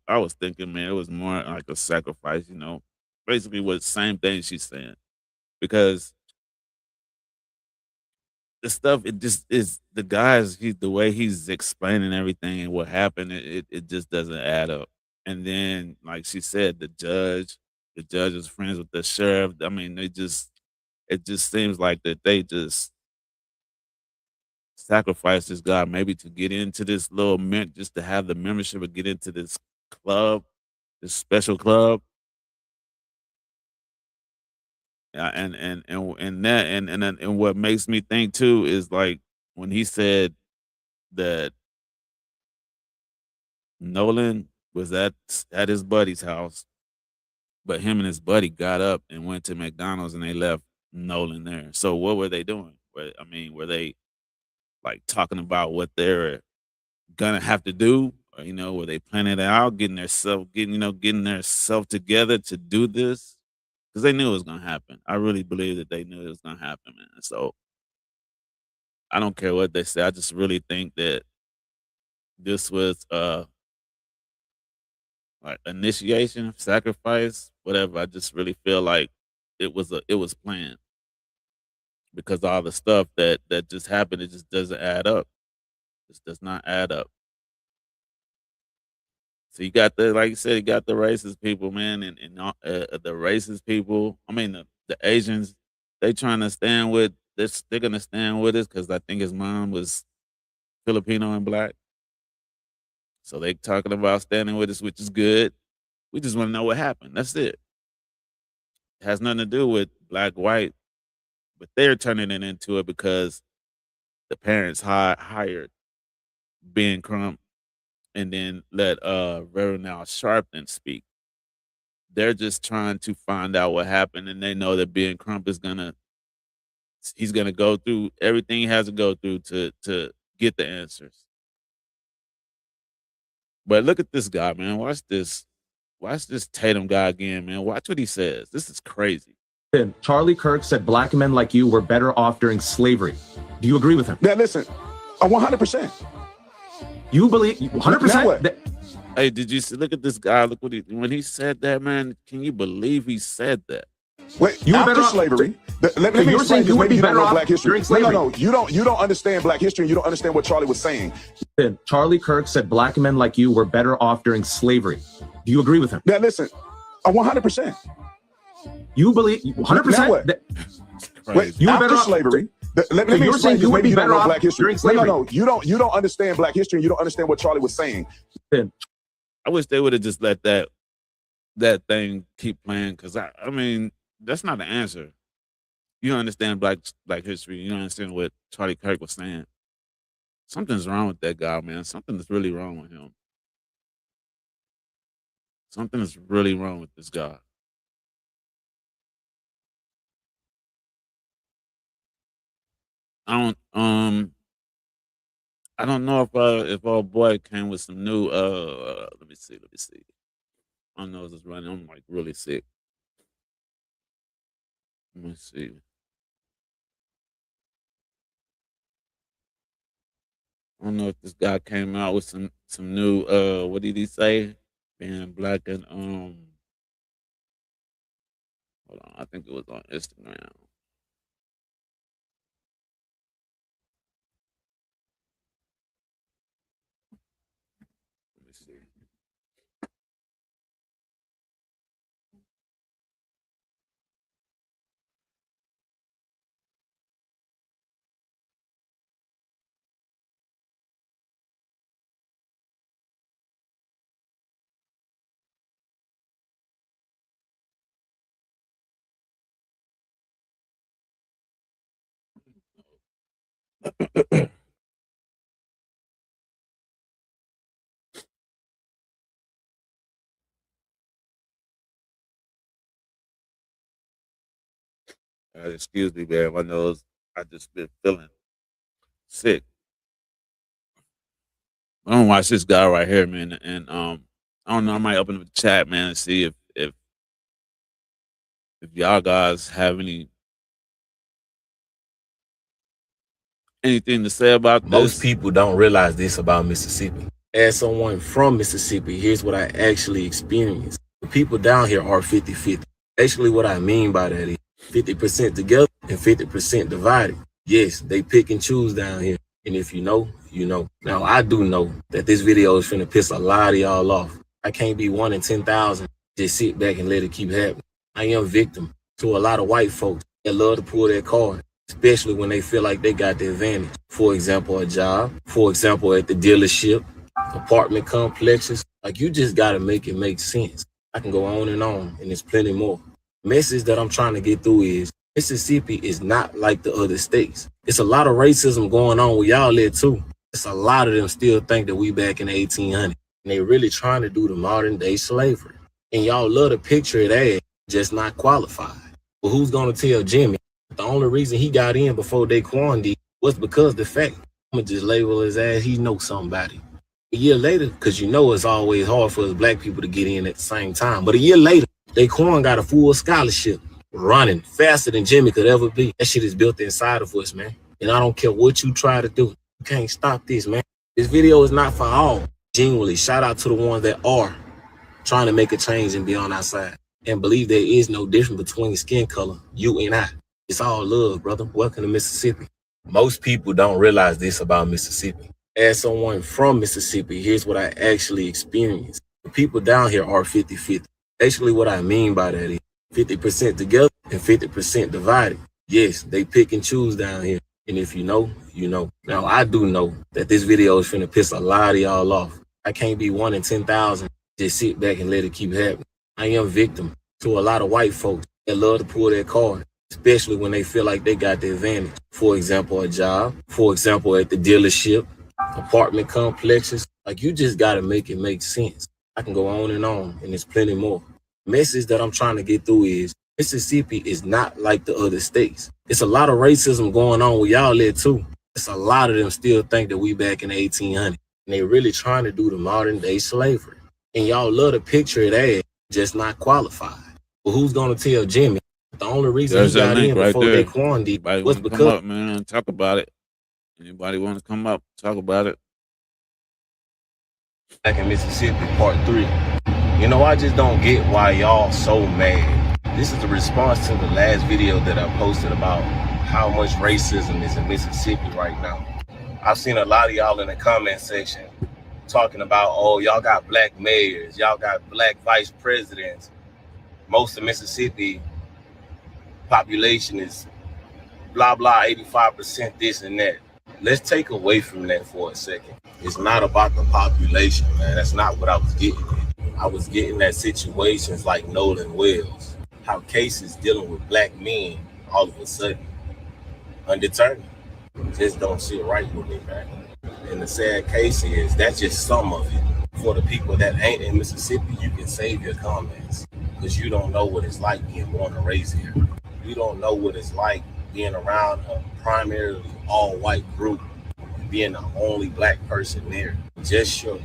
I was thinking, man, it was more like a sacrifice, basically what same thing she's saying. Because the stuff, it just is the guys, the way he's explaining everything and what happened, it just doesn't add up. And then, like she said, the judge is friends with the sheriff. I mean, it just seems like that they just sacrificed this guy maybe to get into this little just to have the membership or get into this club, this special club. Yeah, and what makes me think too is like when he said that Nolan was at his buddy's house, but him and his buddy got up and went to McDonald's and they left Nolan there. So what were they doing? Were they like talking about what they're gonna have to do? Or, were they planning it out, getting their self together to do this? Because they knew it was gonna happen. I really believe that they knew it was gonna happen, man. So I don't care what they say. I just really think that this was like initiation, sacrifice, whatever. I just really feel like it was planned. Because all the stuff that just happened, it just doesn't add up. This does not add up. So you got like you said, you got the racist people, man, and the racist people. I mean, the Asians, they trying to stand with this. They're gonna stand with us because I think his mom was Filipino and Black. So they talking about standing with us, which is good. We just want to know what happened. That's it. It has nothing to do with Black, white, but they're turning it into it because the parents hired Ben Crump and then let Reverend Al Sharpton speak. They're just trying to find out what happened, and they know that Ben Crump is he's gonna go through everything he has to go through to get the answers. But look at this guy, man. Watch this Tatum guy again, man. Watch what he says. This is crazy. Charlie Kirk said black men like you were better off during slavery. Do you agree with him? Yeah, listen, 100%. You believe 100%? Hey, did you look at this guy? Look when he said that, man. Can you believe he said that? Wait, you were after better slavery. Let me explain this. Maybe you don't know Black history. No, you don't understand Black history. And you don't understand what Charlie was saying. Charlie Kirk said black men like you were better off during slavery. Do you agree with him? Yeah, listen, 100%. You believe 100%? Wait, you were after better off slavery. Let me explain this. Maybe you don't know Black history. No, you don't understand Black history. And you don't understand what Charlie was saying. I wish they would have just let that thing keep playing because I mean that's not the answer. You don't understand Black history. You don't understand what Charlie Kirk was saying. Something's wrong with that guy, man. Something is really wrong with him. Something is really wrong with this guy. I don't know if our boy came with some new let me see. My nose is running. I'm like really sick. Let me see. I don't know if this guy came out with some new what did he say? Being black and hold on, I think it was on Instagram. Let me see. Excuse me, man. My nose. I just been feeling sick. I'm gonna watch this guy right here, man, and I don't know. I might open up the chat, man, and see if y'all guys have anything to say about Most this. people don't realize this about Mississippi. As someone from Mississippi, here's what I actually experienced. The people down here are 50-50. Actually, what I mean by that is 50% together and 50% divided. Yes, they pick and choose down here. And if you know, you know. Now, I do know that this video is finna piss a lot of y'all off. I can't be 1 in 10,000, just sit back and let it keep happening. I am victim to a lot of white folks that love to pull their card, especially when they feel like they got the advantage. For example, a job. For example, at the dealership, apartment complexes. Like, you just gotta make it make sense. I can go on, and there's plenty more. Message that I'm trying to get through is Mississippi is not like the other states. It's a lot of racism going on with y'all there too. It's a lot of them still think that we back in the 1800s. And they really trying to do the modern day slavery. And y'all love to picture it as just not qualified. But who's gonna tell Jimmy the only reason he got in before Daquan did was because the fact, I'm gonna just label his ass, he knows somebody. A year later, because you know it's always hard for us black people to get in at the same time. But a year later, Daquan got a full scholarship, running faster than Jimmy could ever be. That shit is built inside of us, man. And I don't care what you try to do. You can't stop this, man. This video is not for all. Genuinely, shout out to the ones that are trying to make a change and be on our side. And believe there is no difference between skin color, you and I. It's all love, brother. Welcome to Mississippi. Most people don't realize this about Mississippi. As someone from Mississippi, here's what I actually experienced. The people down here are 50-50. Actually, what I mean by that is 50% together and 50% divided. Yes, they pick and choose down here. And if you know, you know. Now, I do know that this video is finna piss a lot of y'all off. I can't be 1 in 10,000, just sit back and let it keep happening. I am victim to a lot of white folks that love to pull their card, especially when they feel like they got the advantage. For example, a job. For example, at the dealership, apartment complexes. Like, you just gotta make it make sense. I can go on, and there's plenty more. Message that I'm trying to get through is Mississippi is not like the other states. It's a lot of racism going on with y'all there too. It's a lot of them still think that we back in the 1800s. And they really trying to do the modern day slavery. And y'all love to picture it as just not qualified. But who's gonna tell Jimmy the only reason There's he got that link in right before there. Daquan did Anybody was want to come because up, man, and talk about it? Anybody want to come up, talk about it? back in Mississippi, part 3. You know, I just don't get why y'all so mad. This is the response to the last video that I posted about how much racism is in Mississippi right now. I've seen a lot of y'all in the comment section talking about, oh, y'all got black mayors, y'all got black vice presidents. Most of Mississippi population is blah, blah, 85% this and that. Let's take away from that for a second. It's not about the population, man. That's not what I was getting at. I was getting at situations like Nolan Wells, how cases dealing with black men all of a sudden undetermined just don't sit right with me, man. And the sad case is that's just some of it. For the people that ain't in Mississippi, you can save your comments because you don't know what it's like being born and raised here. You don't know what it's like being around a primarily all-white group and being the only black person there. Just your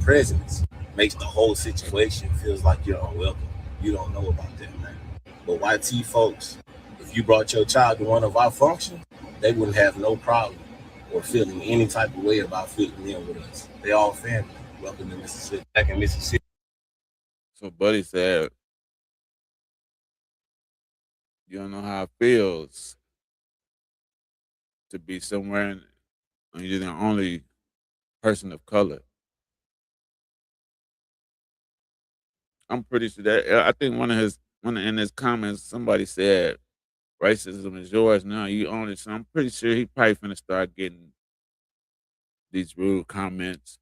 presence makes the whole situation feels like you're unwelcome. You don't know about that, man. But YT folks, if you brought your child to one of our functions, they wouldn't have no problem or feeling any type of way about fitting in with us. They all family. Welcome to Mississippi. Back in Mississippi. So Buddy said, you don't know how it feels to be somewhere and you're the only person of color. I'm pretty sure that I think in his comments somebody said racism is yours now. You own it. So I'm pretty sure he probably finna start getting these rude comments.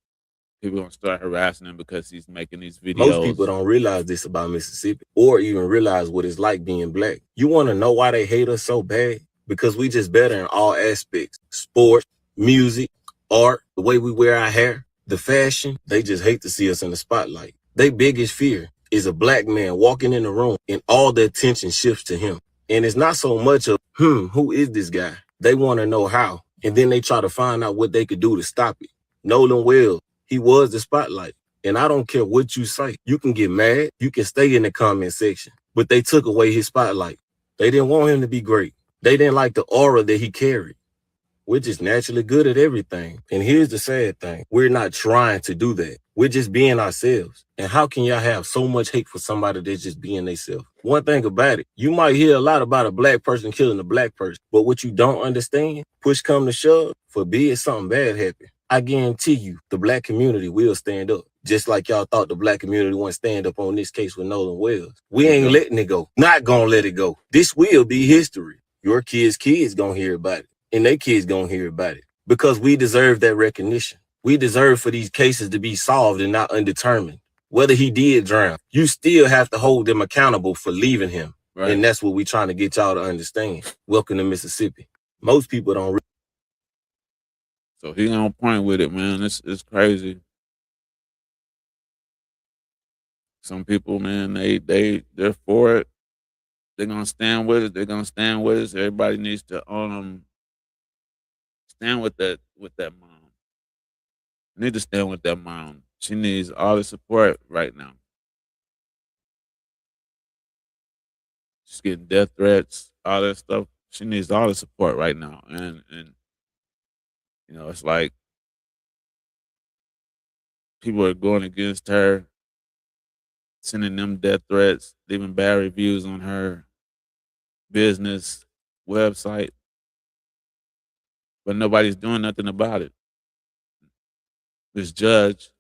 People gonna start harassing him because he's making these videos. Most people don't realize this about Mississippi or even realize what it's like being black. You want to know why they hate us so bad? Because we just better in all aspects. Sports, music, art, the way we wear our hair, the fashion. They just hate to see us in the spotlight. Their biggest fear is a black man walking in the room and all the attention shifts to him. And it's not so much of, who is this guy? They want to know how. And then they try to find out what they could do to stop it. Nolan Wells, he was the spotlight. And I don't care what you say. You can get mad. You can stay in the comment section. But they took away his spotlight. They didn't want him to be great. They didn't like the aura that he carried. We're just naturally good at everything. And here's the sad thing. We're not trying to do that. We're just being ourselves. And how can y'all have so much hate for somebody that's just being themselves? One thing about it, you might hear a lot about a black person killing a black person. But what you don't understand, push come to shove, forbid something bad happen. I guarantee you, the black community will stand up. Just like y'all thought the black community wouldn't stand up on this case with Nolan Wells. We ain't letting it go. Not gonna let it go. This will be history. Your kids' gonna hear about it. And their kids gonna hear about it. Because we deserve that recognition. We deserve for these cases to be solved and not undetermined. Whether he did drown, you still have to hold them accountable for leaving him. Right. And that's what we're trying to get y'all to understand. Welcome to Mississippi. Most people don't. So he on point with it, man. It's crazy. Some people, man, they're for it. They're gonna stand with it. They're gonna stand with us. Everybody needs to stand with that mom. Need to stand with that mom. She needs all the support right now. She's getting death threats, all that stuff. She needs all the support right now. And you know, it's like people are going against her, sending them death threats, leaving bad reviews on her business website. But nobody's doing nothing about it. This judge,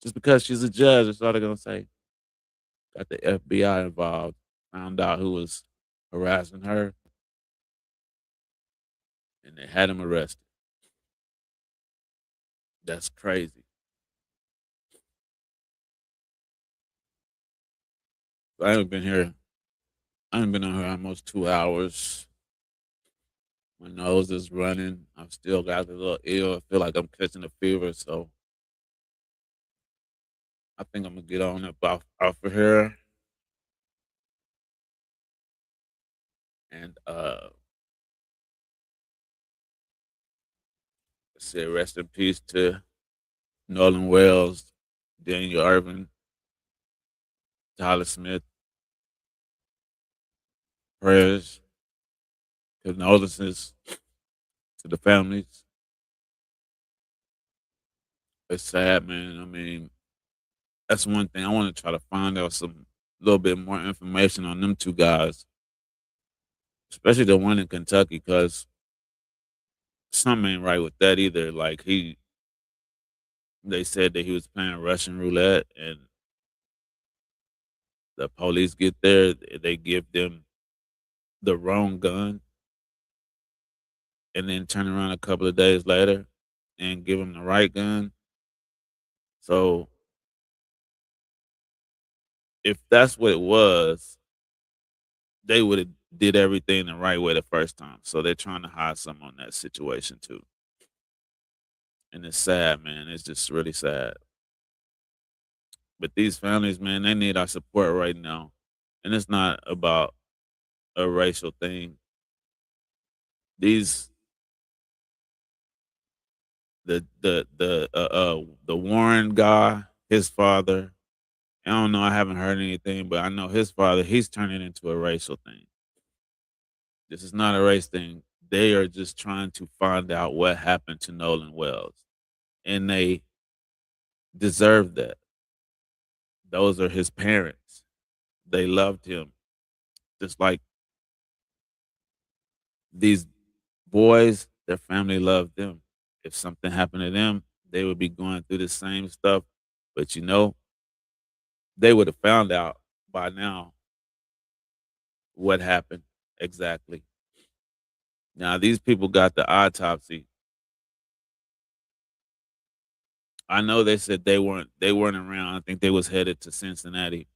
just because she's a judge, that's all they're gonna say. Got the FBI involved, found out who was harassing her, and they had him arrested. That's crazy. I haven't been here. I haven't been on here almost 2 hours. My nose is running. I've still got a little ill. I feel like I'm catching a fever, so I think I'm gonna get on up off of here. And say rest in peace to Nolan Wells, Daniel Irving, Tyler Smith. Prayers, condolences to the families. It's sad, man. I mean, that's one thing. I want to try to find out some little bit more information on them two guys, especially the one in Kentucky, because something ain't right with that either. Like they said that he was playing Russian roulette, and the police get there, they give them the wrong gun, and then turn around a couple of days later and give him the right gun. So if that's what it was, they would have did everything the right way the first time. So they're trying to hide something on that situation too. And it's sad, man. It's just really sad. But these families, man, they need our support right now. And it's not about a racial thing. The Warren guy, his father, I don't know, I haven't heard anything, but I know his father, he's turning into a racial thing. This is not a race thing. they are just trying to find out what happened to Nolan Wells. And they deserve that. Those are his parents. They loved him. Just like these boys, their family loved them. If something happened to them, they would be going through the same stuff. But you know, they would have found out by now what happened exactly. Now, these people got the autopsy. I know they said they weren't around. I think they was headed to Cincinnati.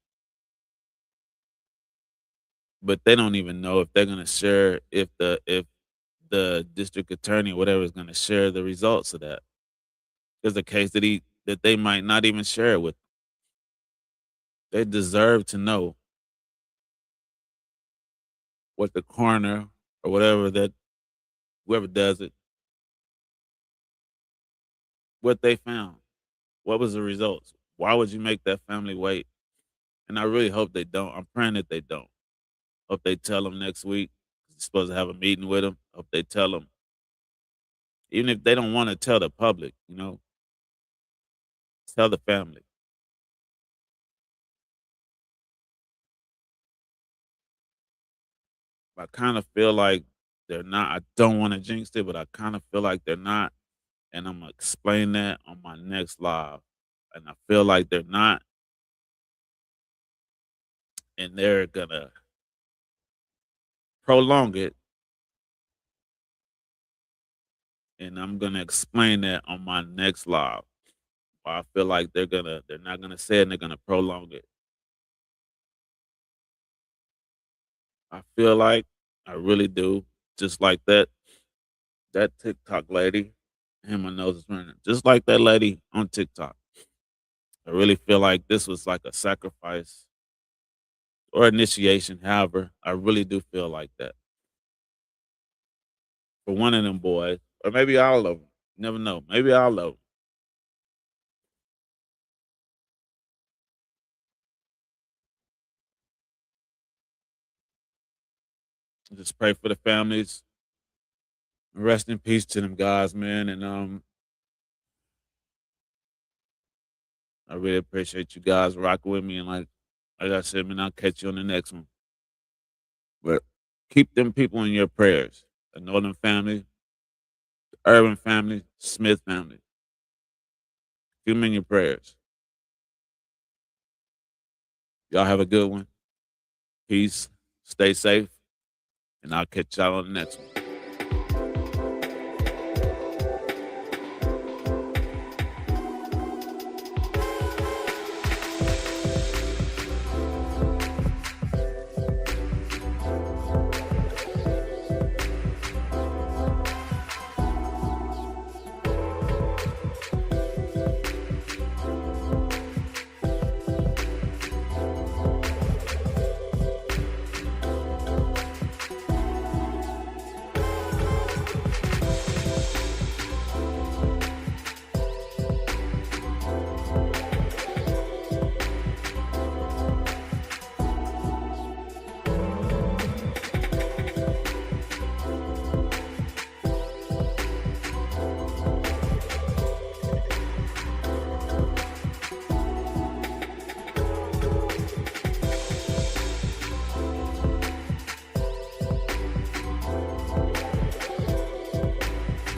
But they don't even know if they're gonna share if the district attorney or whatever is gonna share the results of that. There's a case that they might not even share it with. They deserve to know what the coroner or whoever does it, what they found. What was the results? Why would you make that family wait? And I really hope they don't. I'm praying that they don't. Hope they tell them next week. You're supposed to have a meeting with them. Hope they tell them. Even if they don't want to tell the public, tell the family. I kind of feel like they're not. I don't want to jinx it, but I kind of feel like they're not. And I'm going to explain that on my next live. And I feel like they're not. And they're going to prolong it. And I'm going to explain that on my next live. I feel like they're not going to say it and they're going to prolong it. I feel like, I really do, just like that TikTok lady, and my nose is running, just like that lady on TikTok. I really feel like this was like a sacrifice or initiation. However, I really do feel like that for one of them boys, or maybe all of them. You never know. Maybe all of them. Just pray for the families. Rest in peace to them guys, man. And I really appreciate you guys rocking with me. And like I said, man, I'll catch you on the next one. But keep them people in your prayers. The Nolan family, the Irving family, Smith family. Keep them in your prayers. Y'all have a good one. Peace. Stay safe. And I'll catch y'all on the next one.